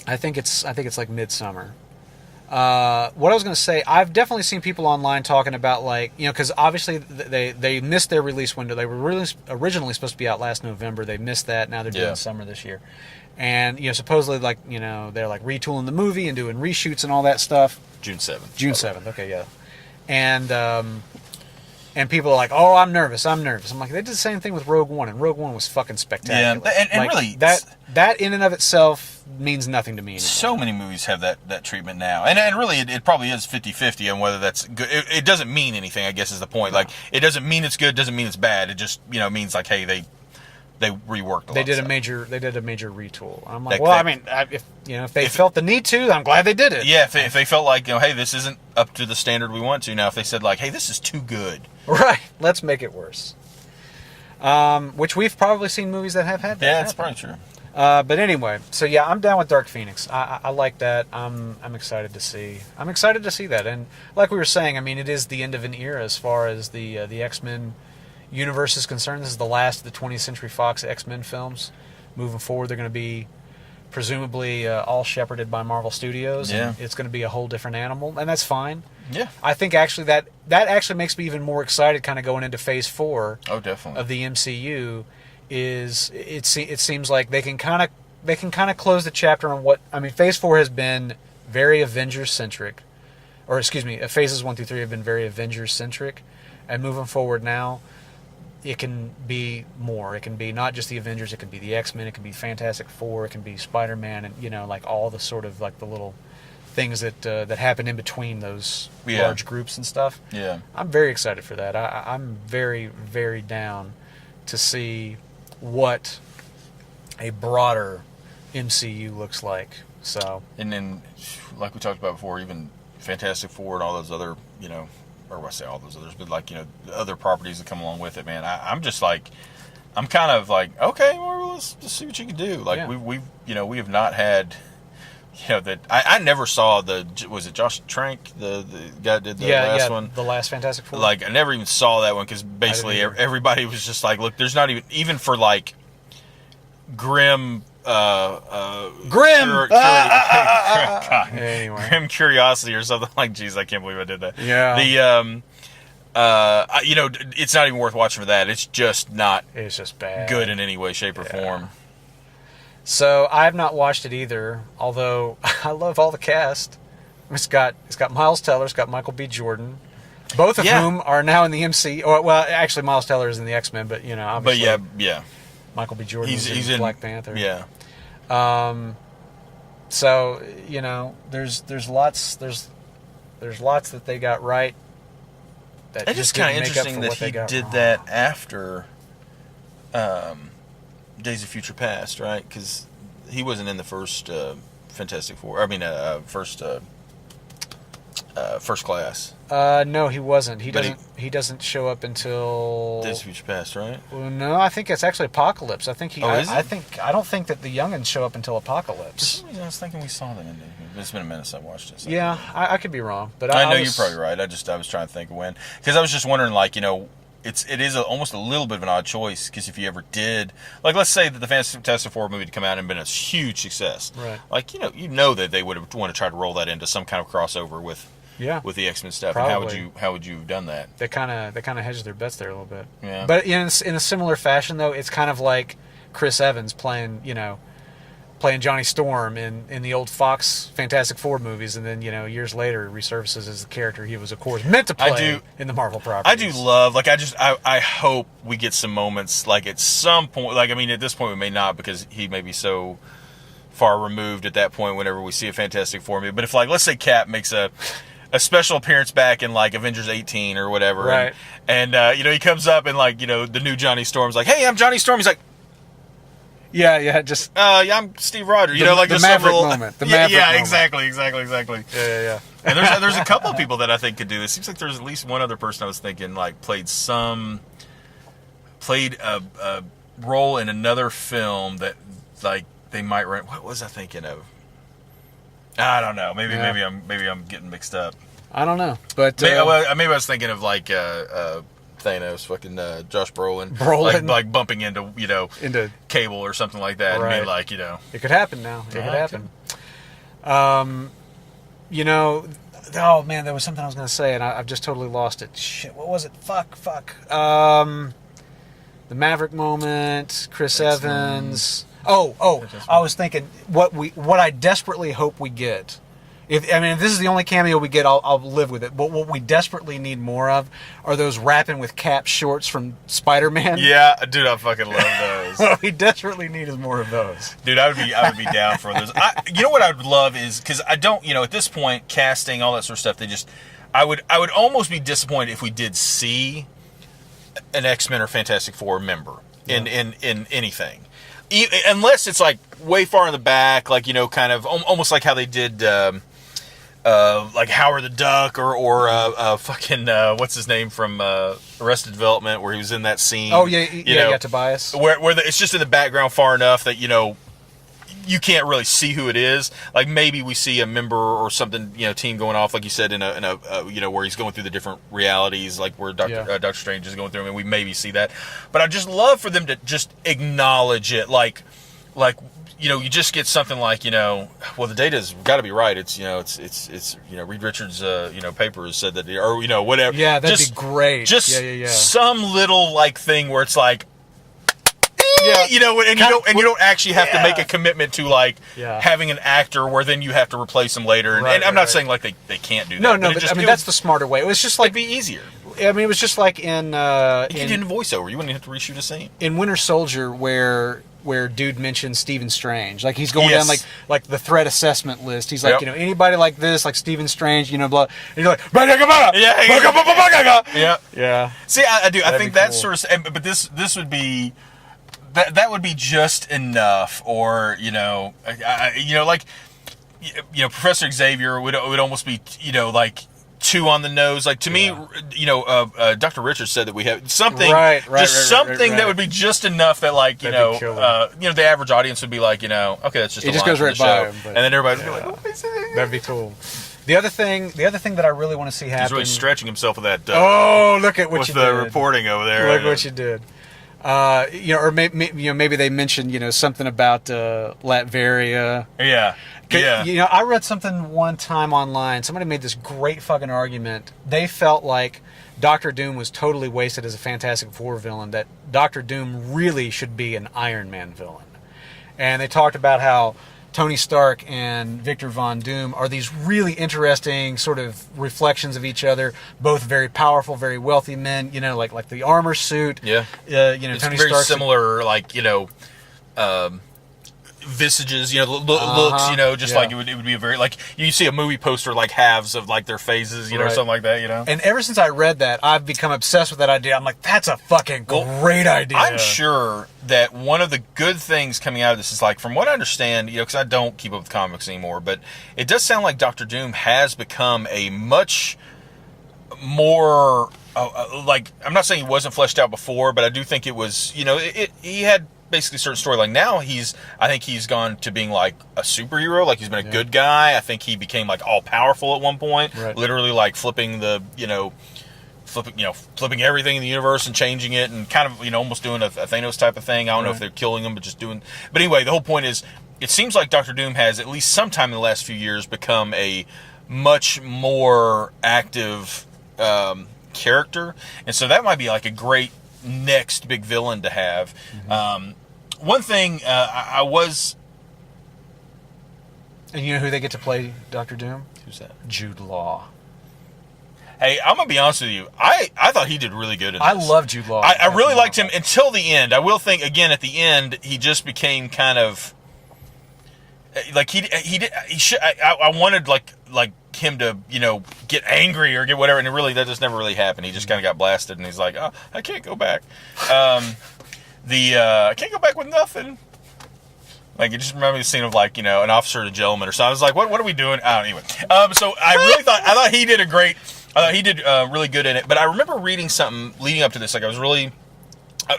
I think it's like midsummer. What I was going to say, I've definitely seen people online talking about because obviously they missed their release window. They were originally supposed to be out last November. They missed that. Now they're doing summer this year, and supposedly they're like retooling the movie and doing reshoots and all that stuff.
June 7th.
June 7th. Okay, yeah, and people are like, "Oh, I'm nervous. I'm like, they did the same thing with Rogue One, and Rogue One was fucking spectacular.
Yeah, and really
that in and of itself means nothing to me anymore.
So many movies have that treatment now, and really it probably is 50-50 on whether that's good. It doesn't mean anything, I guess, is the point. No. Like it doesn't mean it's good, doesn't mean it's bad. It just means like, hey, they reworked a lot. They did a major
retool. I'm like, if they felt the need to, I'm glad they did it.
Yeah, if they felt like, hey, this isn't up to the standard we want to. Now, if they said like, hey, this is too good,
right? Let's make it worse. Which we've probably seen movies that have had that.
Yeah, that's probably true.
But anyway, so yeah, I'm down with Dark Phoenix. I like that. I'm excited to see. I'm excited to see that. And like we were saying, I mean, it is the end of an era as far as the X-Men universe is concerned. This is the last of the 20th Century Fox X-Men films. Moving forward, they're going to be presumably all shepherded by Marvel Studios.
Yeah.
And it's going to be a whole different animal, and that's fine.
Yeah.
I think actually that actually makes me even more excited kind of going into Phase 4
definitely.
Of the MCU. It seems like they can kind of close the chapter on what... I mean, Phase 4 has been very Avengers-centric. Or, excuse me, phases 1 through 3 have been very Avengers-centric. And moving forward now, it can be more. It can be not just the Avengers, it can be the X-Men, it can be Fantastic Four, it can be Spider-Man, and, you know, like all the sort of like the little things that happen in between those large groups and stuff.
Yeah.
I'm very excited for that. I'm very, very down to see what a broader MCU looks like. So,
and then, like we talked about before, even Fantastic Four and all those other, you know, or I say all those others, but like, you know, the other properties that come along with it, man. I'm just like, I'm kind of like, okay, well, let's just see what you can do. Like, we've you know, we have not had, you know, that I never saw was it Josh Trank, the guy that did the last one?
The last Fantastic Four.
Like, I never even saw that one because basically everybody was just like, look, there's not even for like grim grim curiosity or something like, geez, I can't believe I did that.
Yeah.
You know, it's not even worth watching for that. It's just
bad,
good in any way, shape, or form.
So I have not watched it either, although I love all the cast. It's got Miles Teller, it's got Michael B. Jordan, both of whom are now in the MCU. Well, actually, Miles Teller is in the X-Men, but you know, obviously,
yeah.
Michael B. Jordan is in Black Panther.
Yeah.
So you know, there's lots that they got right.
It's just kind of interesting that he did that after Days of Future Past, right? Because he wasn't in the first Fantastic Four. I mean, First Class.
No, he wasn't. He doesn't show up until
Days of Future Past, right?
Well, no, I think it's actually Apocalypse. I think I don't think that the youngins show up until Apocalypse.
For some reason, I was thinking we saw them in there. It's been a minute since I watched it. So
yeah, I could be wrong, but
I know you're probably right. I was trying to think of when, because I was just wondering, like, you know, it is almost a little bit of an odd choice, because if you ever did, like, let's say that the Fantastic Four movie had come out and been a huge success,
right?
Like, you know that they would have want to try to roll that into some kind of crossover with the X-Men stuff.
Probably.
And how would you have done that?
They kind of hedged their bets there a little bit.
Yeah.
But in a similar fashion, though, it's kind of like Chris Evans playing Johnny Storm in the old Fox Fantastic Four movies, and then, you know, years later resurfaces as the character he was, of course, meant to play in the Marvel properties.
I do love, like, I hope we get some moments, like, at some point, like, I mean, at this point we may not, because he may be so far removed at that point whenever we see a Fantastic Four movie, but if, like, let's say Cap makes a special appearance back in, like, Avengers 18 or whatever,
right?
And you know, he comes up and, like, you know, the new Johnny Storm's like, hey, I'm Johnny Storm. He's like,
yeah, just
I'm Steve Rogers. You know, like
the
just
Maverick
some little
moment. The Maverick moment.
Exactly.
Yeah.
And there's a couple of people that I think could do this. Seems like there's at least one other person I was thinking, like, played a role in another film that, like, they might run. What was I thinking of? I don't know. Maybe I'm getting mixed up.
I don't know, but
maybe I was thinking of, like, Thanos, fucking Josh Brolin, like bumping into, you know, into Cable or something like that,
right.
And be like, you know,
it could happen now. It could happen. You know, oh man, there was something I was going to say, and I've just totally lost it. Shit, what was it? Fuck. The Maverick moment, Chris Evans. Oh, I was thinking what I desperately hope we get. If this is the only cameo we get, I'll live with it. But what we desperately need more of are those rapping with Cap shorts from Spider-Man.
Yeah, dude, I fucking love those.
What we desperately need is more of those.
Dude, I would be down for those. You know what I would love is, because I don't, you know, at this point, casting, all that sort of stuff, I would almost be disappointed if we did see an X-Men or Fantastic Four member in anything. Unless it's, like, way far in the back, like, you know, kind of almost like how they did like Howard the Duck or fucking what's his name from Arrested Development, where he was in that scene.
Oh yeah, Tobias.
Where it's just in the background far enough that, you know, you can't really see who it is. Like, maybe we see a member or something, you know, team going off, like you said, in a you know, where he's going through the different realities, like where Doctor Strange is going through, and we maybe see that. But I'd just love for them to just acknowledge it, like. You know, you just get something like, you know, well, the data's got to be right. It's, you know, it's you know, Reed Richards, you know, paper has said that, or, you know, whatever.
Yeah, that'd be great.
Just some little, like, thing where it's like,
Yeah.
you know, and you don't actually have to make a commitment to like
Yeah.
having an actor where then you have to replace them later. And,
Right,
and I'm not
right.
saying like they can't do that.
No,
but
but
just,
I mean that's the smarter way. It was just like
it'd be easier.
I mean, it was just like in
You could do it in voiceover. You wouldn't have to reshoot a scene.
in Winter Soldier where dude mentions Stephen Strange. Like he's going
Yes.
down like the threat assessment list. He's like,
Yep.
you know, anybody like this, like Stephen Strange, you know, blah. And you're like,
Yeah.
yeah.
See, I do. I
That'd
think
be
that
cool.
sort of. But this would be that would be just enough, or you know, like Professor Xavier would almost be like too on the nose. Like to me, Dr. Richards said that we have something,
Right,
something
right.
that would be just enough that like
That'd be killer.
the average audience would be like, okay, that's just
It
a
just
line
goes
from
right
the
by
show.
him, but-
And then everybody's
Yeah.
like, what is it?
That'd be cool. The other thing that I really want to see happen.
He's really stretching himself with that.
Oh, look at what
with
you
the
did.
reporting over there.
Look what you did. Or maybe they mentioned something about Latveria.
Yeah. Yeah.
I read something one time online. Somebody made this great fucking argument. They felt like Doctor Doom was totally wasted as a Fantastic Four villain, that Doctor Doom really should be an Iron Man villain. And they talked about how Tony Stark and Victor Von Doom are these really interesting sort of reflections of each other, both very powerful, very wealthy men, like the armor suit.
Yeah. It's
Tony
very
Stark's
similar, like, visages, looks, just
yeah.
like it would be a very, like, you see a movie poster, like, halves of, like, their faces, or
Right.
something like that,
And ever since I read that, I've become obsessed with that idea. I'm like, that's a fucking great idea.
I'm sure that one of the good things coming out of this is, like, from what I understand, because I don't keep up with comics anymore, but it does sound like Doctor Doom has become a much more, like, I'm not saying he wasn't fleshed out before, but I do think it was, he had basically a certain storyline. Now I think he's gone to being like a superhero, like he's been a good guy. I think he became like all powerful at one point,
Right.
literally like flipping everything in the universe and changing it, and kind of almost doing a Thanos type of thing. I don't know if they're killing him, but just doing. But anyway, the whole point is, it seems like Doctor Doom has at least sometime in the last few years become a much more active character, and so that might be like a great next big villain to have.
Mm-hmm.
One thing I was.
And you know who they get to play Doctor Doom?
Who's that?
Jude Law.
Hey, I'm gonna be honest with you. I thought he did really good in this.
I love Jude Law.
I really liked him until the end. I will think again at the end he just became kind of like he should. I wanted like him to get angry or get whatever, and that just never really happened. He just kind of got blasted, and he's like, oh, I can't go back. I can't go back with nothing. Like, it just reminded me of the scene of, like, an officer and a gentleman or something. I was like, what are we doing? Anyway. So I really thought he did really good in it. But I remember reading something leading up to this. Like, I was really,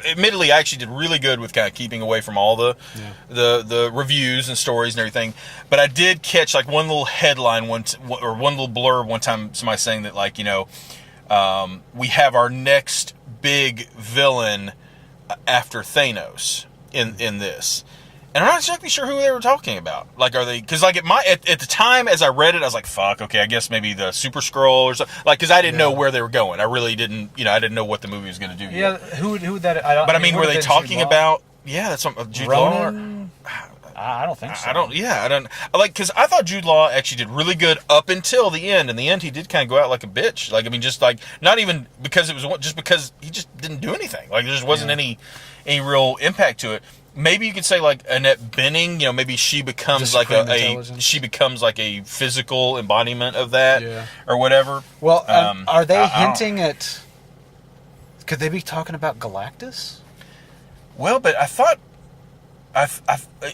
admittedly, I actually did really good with kind of keeping away from all the reviews and stories and everything. But I did catch, like, one little headline one little blurb one time, somebody saying that, like, we have our next big villain after Thanos in this. And I'm not exactly sure who they were talking about. Like, are they? Because like at the time as I read it, I was like, "Fuck, okay, I guess maybe the Super Skrull or something." Like, because I didn't know where they were going. I really didn't. I didn't know what the movie was going to do.
Yeah,
yet.
who would that?
But I mean, were they talking about? Yeah, that's what Jude Law.
Ronan? I don't think so.
I don't like, because I thought Jude Law actually did really good up until the end. In the end, he did kind of go out like a bitch. Like, I mean, just like not even because it was just because he just didn't do anything. Like, there just wasn't any real impact to it. Maybe you could say like Annette Bening, maybe she becomes
Just
like
supreme
a physical embodiment of that,
Yeah.
or whatever.
Well, are they
I
hinting at? Could they be talking about Galactus?
Well, but I thought,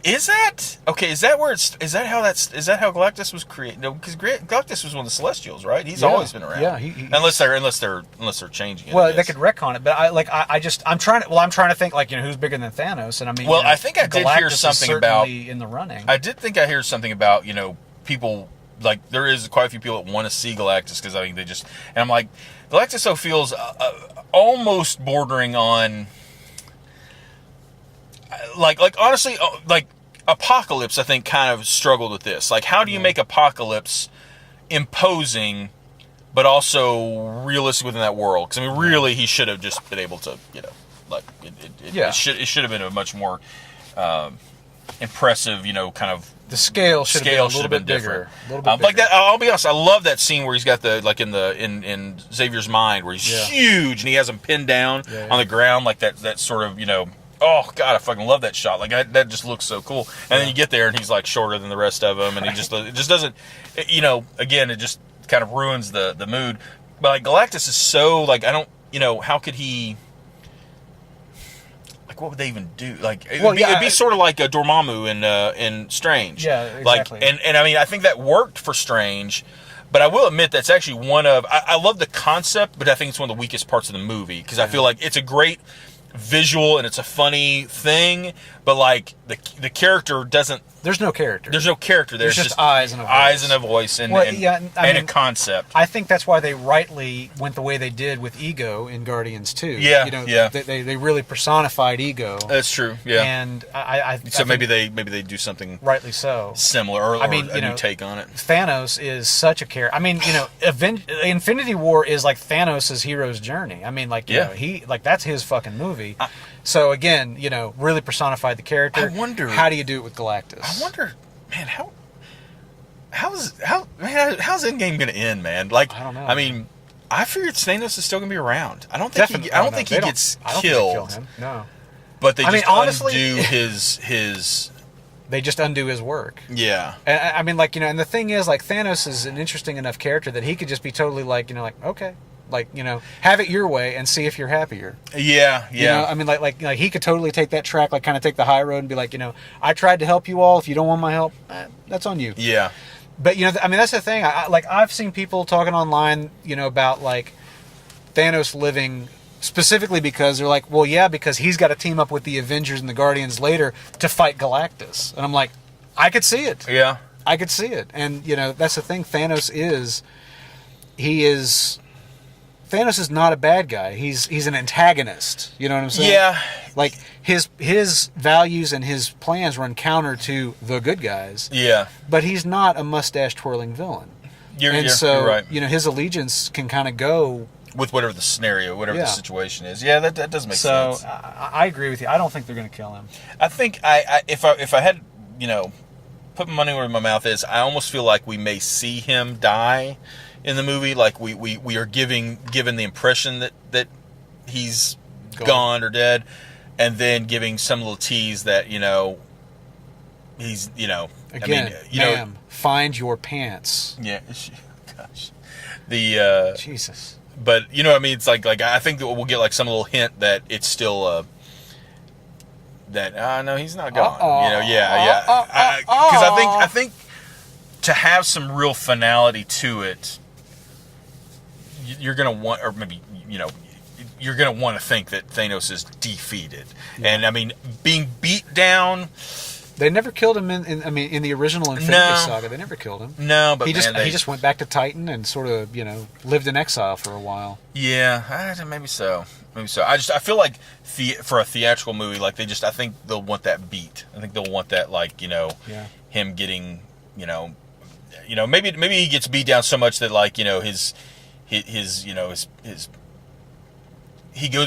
is that okay? Is that how Galactus was created? No, because Galactus was one of the Celestials, right? He's always been around.
Yeah,
unless they're changing it.
Well, they could retcon it, but I'm trying to think like who's bigger than Thanos, and I mean.
Well, I think I did hear
Galactus is
something about
certainly in the running.
I did think I heard something about people, like there is quite a few people that want to see Galactus because I mean and I'm like, Galactus so feels almost bordering on. Like honestly, like Apocalypse, I think kind of struggled with this. Like, how do you make Apocalypse imposing, but also realistic within that world? Because I mean, really, he should have just been able to,
Yeah.
it should have been a much more impressive, kind of.
The scale should have been a little bit
different.
bigger. A little bit
Like
bigger.
that, I'll be honest. I love that scene where he's got the in Xavier's mind where he's huge and he has him pinned down on the ground like that sort of Oh God, I fucking love that shot. Like that just looks so cool. And then you get there and he's like shorter than the rest of them, and it just doesn't. Again, it just kind of ruins the mood. But like Galactus is so like I don't. How could he? What would they even do? Like, it'd be sort of like a Dormammu in Strange.
Yeah, exactly.
Like, and I mean, I think that worked for Strange, but I will admit that's actually one of I love the concept, but I think it's one of the weakest parts of the movie because I feel like it's a great visual and it's a funny thing, but like the character doesn't.
There's no character.
There's no character there.
There's just eyes and a voice.
Eyes and a voice and a concept.
I think that's why they rightly went the way they did with Ego in Guardians 2.
Yeah,
They really personified Ego.
That's true. Yeah,
and I
maybe they do something
rightly so
similar or a new take on it.
Thanos is such a character. I mean, Infinity War is like Thanos' hero's journey. I mean, like he that's his fucking movie. So again, really personified the character.
I wonder
how do you do it with Galactus?
I wonder, man, how's Endgame gonna end, man? Like,
I don't know.
I mean, I figured Thanos is still gonna be around. I don't think he gets killed.
I don't think they kill him. No.
But they honestly, undo his.
They just undo his work.
Yeah.
And I mean, and the thing is, like, Thanos is an interesting enough character that he could just be totally okay. Have it your way and see if you're happier.
Yeah.
I mean, like he could totally take that track, kind of take the high road and be like, I tried to help you all. If you don't want my help, that's on you.
Yeah.
But I mean, that's the thing. I've seen people talking online, about like Thanos living specifically because they're like, well, yeah, because he's got to team up with the Avengers and the Guardians later to fight Galactus, and I'm like, I could see it.
Yeah.
I could see it, and that's the thing. Thanos is not a bad guy. He's an antagonist. You know what I'm saying?
Yeah.
Like his values and his plans run counter to the good guys.
Yeah.
But he's not a mustache twirling villain.
You're right.
His allegiance can kind of go
with whatever the scenario, whatever the situation is. Yeah, that does make sense.
So I agree with you. I don't think they're going to kill him.
I think if I had put my money where my mouth is, I almost feel like we may see him die in the movie. Like we are given the impression that he's gone or dead, and then giving some little tease that he's
again. Ma'am, find your pants.
Yeah, gosh,
Jesus.
But it's like I think that we'll get like some little hint that it's still that no, he's not gone. Because I think to have some real finality to it, you're gonna want, or maybe you're gonna want to think that Thanos is defeated. Yeah. And I mean, being beat down.
They never killed him in the original Infinity Saga. They never killed him.
No, but
he just went back to Titan and sort of lived in exile for a while.
Yeah, maybe so. I feel like for a theatrical movie, like I think they'll want that beat. I think they'll want that him getting maybe he gets beat down so much that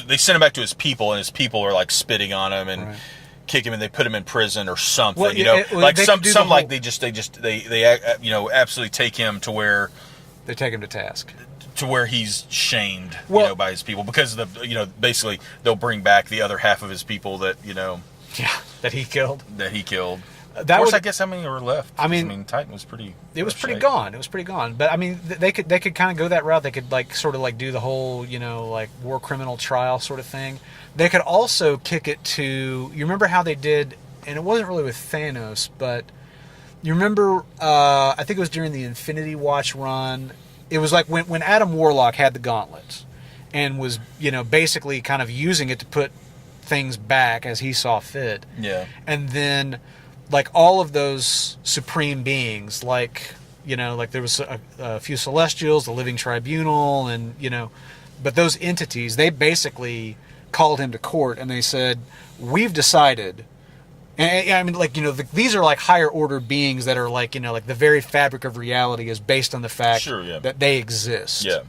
they send him back to his people and his people are like spitting on him and. Right. Kick him and they put him in prison or something. Well, they absolutely take him to where
they take him to task,
to where he's shamed, by his people because of the basically they'll bring back the other half of his people that
that he killed.
Of course, I guess how many were left?
I mean,
Titan was pretty.
It was pretty gone. But I mean, they could kind of go that route. They could do the whole war criminal trial sort of thing. They could also kick it to. You remember how they did, and it wasn't really with Thanos, but you remember? I think it was during the Infinity Watch run. It was like when Adam Warlock had the gauntlet, and was basically kind of using it to put things back as he saw fit.
Yeah.
And then. Like all of those supreme beings, there was a few Celestials, the Living Tribunal, and but those entities, they basically called him to court and they said, "We've decided." And I mean, these are like higher order beings that are like the very fabric of reality is based on the fact that they exist.
Yeah.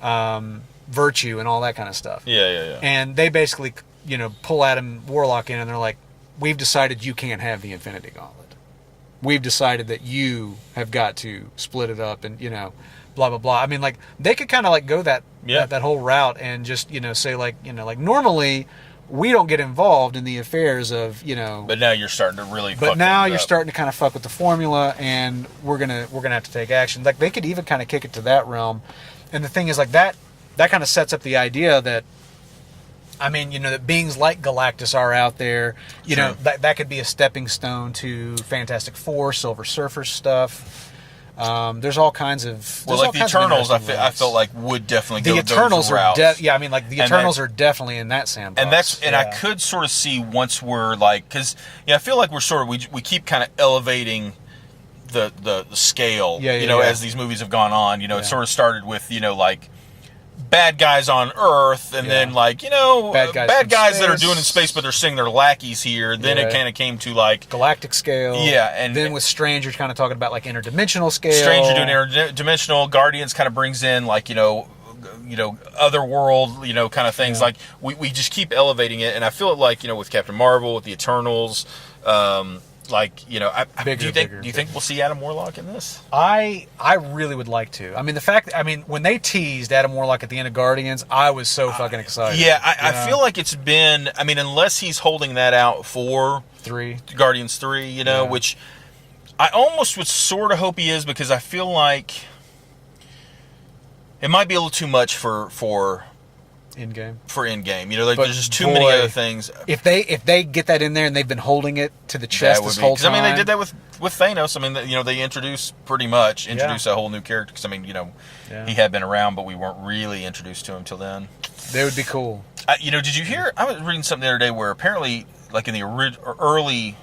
virtue and all that kind of stuff.
Yeah.
And they basically, pull Adam Warlock in, and they're like, "We've decided you can't have the Infinity Gauntlet. We've decided that you have got to split it up, and blah blah blah." I mean, like they could kind of like go that whole route and just say like normally we don't get involved in the affairs of
But now you're starting to really.
But now you're starting to kind of fuck with the formula, and we're gonna have to take action. Like they could even kind of kick it to that realm, and the thing is like that kind of sets up the idea that. I mean, that beings like Galactus are out there. That could be a stepping stone to Fantastic Four, Silver Surfer stuff. There's all kinds of
the Eternals. I felt like would definitely go
the Eternals
those routes.
the Eternals are definitely in that sandbox.
I could sort of see once we're like, because I feel like we're sort of we keep kind of elevating the scale. As these movies have gone on. It sort of started with like. Bad guys on Earth, and then like bad guys that are doing in space, but they're sending their lackeys here. Then it kind of came to like
galactic scale.
And
then with Strange, you're kind of talking about like interdimensional scale.
Strange, you're doing interdimensional. Guardians kind of brings in like other world kind of things. Like we just keep elevating it, and I feel it like with Captain Marvel, with the Eternals. Do you think we'll see Adam Warlock in this?
I really would like to. I mean, when they teased Adam Warlock at the end of Guardians, I was so fucking excited.
Yeah, I feel like it's been. I mean, unless he's holding that out for Guardians 3, which I almost would sort of hope he is, because I feel like it might be a little too much for
Endgame.
There's just too many other things.
If they get that in there and they've been holding it to the chest this whole time.
I mean, they did that with Thanos. I mean, they introduced a whole new character. Because he had been around, but we weren't really introduced to him till then.
They would be cool.
Did you hear? I was reading something the other day where apparently, like in the early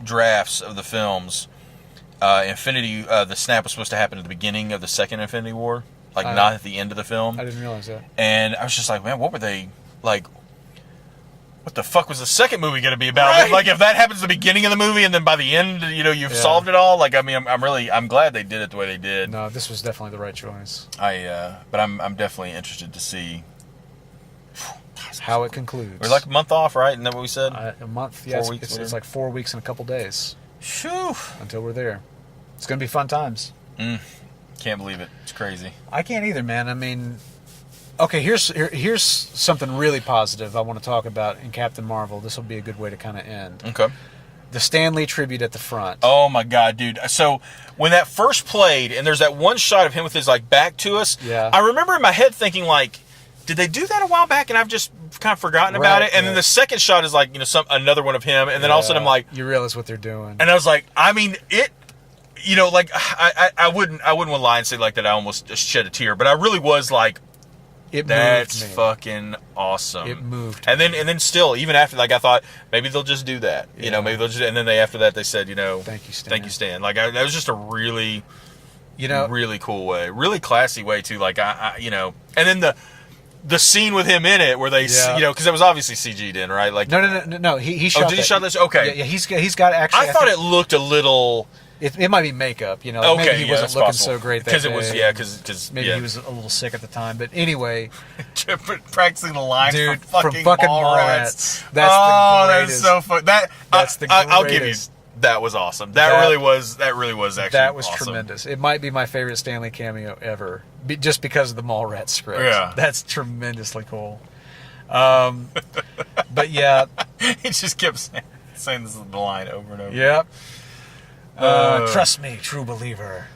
drafts of the films, the snap was supposed to happen at the beginning of the second Infinity War. Not at the end of the film.
I didn't realize that.
And I was just like, man, what were they, like, what the fuck was the second movie going to be about?
Right.
Like, if that happens at the beginning of the movie and then by the end, you've solved it all. Like, I mean, I'm glad they did it the way they did.
No, this was definitely the right choice.
But I'm definitely interested to see
how it concludes.
We're like a month off, right? Isn't that what we said?
A month, yeah.
4 weeks.
It's like 4 weeks and a couple days.
Phew.
Until we're there. It's going to be fun times.
Can't believe it. It's crazy.
I can't either, man. I mean, okay, here's something really positive I want to talk about in Captain Marvel. This will be a good way to kind of end.
Okay.
The Stan Lee tribute at the front.
Oh my God, dude. So when that first played, and there's that one shot of him with his like back to us, I remember in my head thinking like, did they do that a while back and I've just kind of forgotten about it? And then the second shot is like, another one of him, and then all of a sudden I'm like,
you realize what they're doing.
And I was like, I mean, it. Like I wouldn't want to lie and say like that I almost shed a tear, but I really was like, that's fucking awesome.
It moved.
And then still, even after, like I thought maybe they'll just do that. Maybe they'll just. And then after that they said,
thank you, Stan.
Like that was just a really, really cool way, really classy way too. Like and then the scene with him in it where they, because it was obviously CG'd in, right? Like
no. He shot.
Oh, did he shot this? Okay.
Yeah, he's got actually.
I thought it looked a little.
It might be makeup, maybe he wasn't looking so great that day.
Because
maybe he was a little sick at the time. But anyway,
practicing the lines
from fucking Mallrats.
That's the greatest. That's so fun.
That's the greatest.
I'll give you. That was awesome. That really was actually.
That was
awesome.
tremendous. It might be my favorite Stan Lee cameo ever, just because of the Mallrats script.
Yeah,
that's tremendously cool. But yeah,
he just kept saying this is the line over and over.
Yep. Trust me, true believer.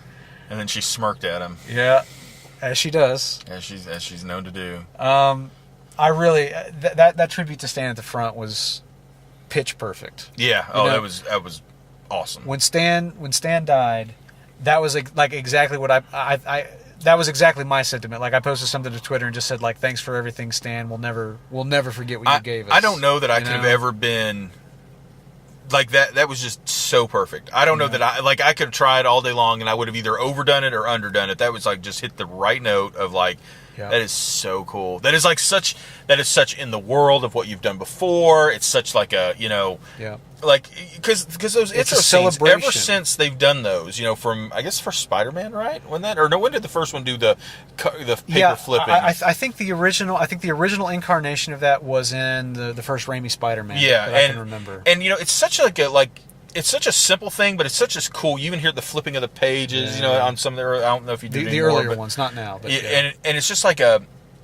And then she smirked at him.
Yeah, as she does.
As she's known to do.
I really that tribute to Stan at the front was pitch perfect.
Yeah. That was awesome.
When Stan died, that was like exactly what I that was exactly my sentiment. Like I posted something to Twitter and just said like, thanks for everything, Stan. We'll never forget what you gave us.
I don't know that I could have ever been. Like that was just so perfect. I don't know that I could have tried all day long and I would have either overdone it or underdone it. That was like just hit the right note of like,
Yeah.
That is so cool. That is such in the world of what you've done before. It's such like a,
Yeah.
like, because those
It's a
intro scenes,
celebration.
ever since they've done those, from, I guess, for Spider-Man, right? When did the first one do the paper flipping?
I think the original incarnation of that was in the first Raimi Spider-Man.
Yeah,
that I can remember.
And it's such it's such a simple thing, but it's such a cool. You even hear the flipping of the pages, on some of the. I don't know if you do
the
anymore,
earlier ones, not now. But
and it's just like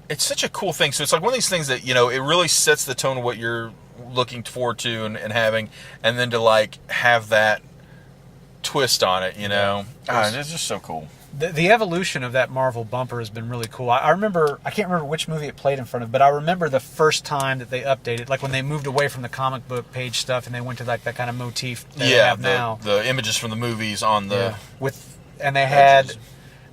it's such a cool thing. So it's like one of these things that it really sets the tone of what you're looking forward to and having, and then to like have that twist on it, it's just so cool.
The evolution of that Marvel bumper has been really cool. I remember, I can't remember which movie it played in front of, but I remember the first time that they updated, like when they moved away from the comic book page stuff and they went to like that kind of motif they have now.
The images from the movies on the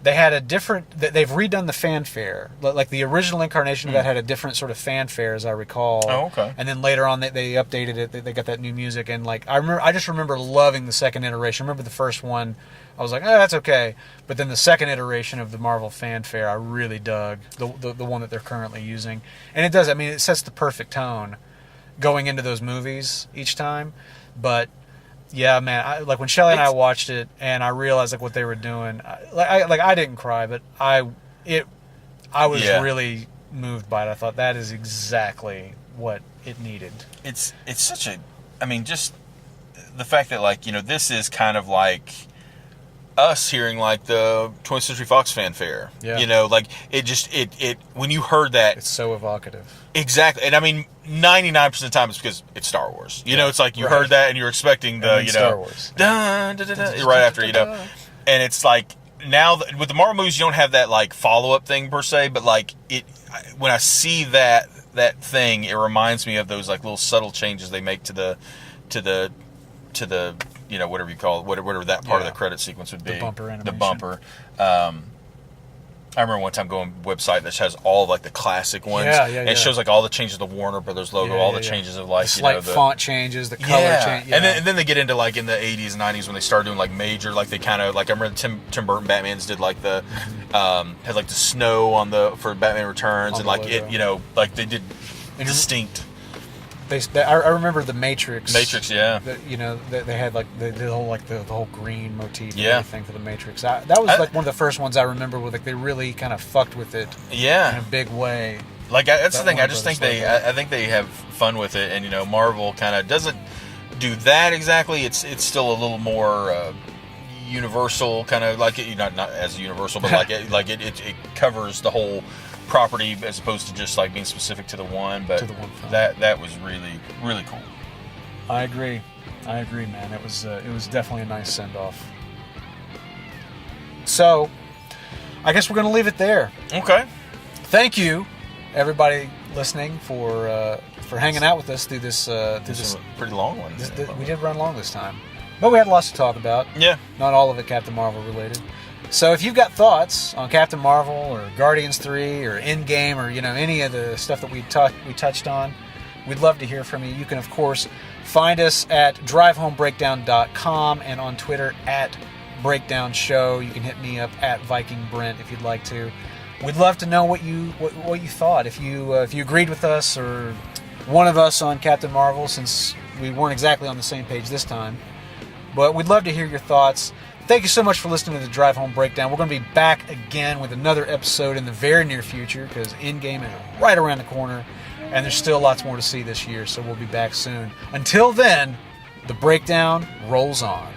they had a different. They've redone the fanfare. Like the original incarnation of that had a different sort of fanfare, as I recall.
Oh, okay.
And then later on, they updated it. They got that new music, and like I just remember loving the second iteration. I remember the first one, I was like, that's okay. But then the second iteration of the Marvel fanfare, I really dug the one that they're currently using, and it does. I mean, it sets the perfect tone going into those movies each time, but. Yeah, man. Like when Shelley and I watched it, and I realized like what they were doing. I didn't cry, but I was really moved by it. I thought that is exactly what it needed.
It's such a. I mean, just the fact that like this is kind of like us hearing like the 20th Century Fox fanfare.
Yeah.
Like it when you heard that,
it's so evocative.
Exactly, and I mean 99% of the time it's because it's Star Wars. It's like you heard that and you're expecting the
Star Wars
right after and it's like now with the Marvel movies you don't have that like follow up thing per se, but like when I see that thing, it reminds me of those like little subtle changes they make to the whatever you call it, whatever that part of the credit sequence would be,
the bumper animation.
The bumper. I remember one time going to a website that has all like the classic ones. And it shows like all the changes of the Warner Brothers logo, all the changes of like
the font changes, the color change.
And then they get into like in the 80s and 90s when they started doing like major, like they kind of like I remember Tim Burton Batman's did like the had like the snow on for Batman Returns
on
and like
logo.
it like they did distinct.
I remember the Matrix.
Yeah.
They had like the whole green motif and
Yeah.
everything for the Matrix. That was like one of the first ones I remember where like they really kind of fucked with it.
Yeah.
In a big way.
Like that's the thing. I just think I think they have fun with it, and Marvel kind of doesn't do that exactly. It's still a little more universal, kind of like not as universal, but like it covers the whole property as opposed to just like being specific to the one. But that was really really cool.
I agree, man. It was definitely a nice send off. So, I guess we're gonna leave it there.
Okay.
Thank you, everybody listening, for hanging out with us through this.
This pretty long one.
We did run long this time, but we had lots to talk about.
Yeah.
Not all of it Captain Marvel related. So if you've got thoughts on Captain Marvel or Guardians 3 or Endgame or any of the stuff that we touched on, we'd love to hear from you. You can of course find us at drivehomebreakdown.com and on Twitter at Breakdown Show. You can hit me up at Viking Brent if you'd like to. We'd love to know what you thought. If you agreed with us or one of us on Captain Marvel, since we weren't exactly on the same page this time. But we'd love to hear your thoughts. Thank you so much for listening to the Drive Home Breakdown. We're going to be back again with another episode in the very near future because Endgame is right around the corner and there's still lots more to see this year, so we'll be back soon. Until then, the breakdown rolls on.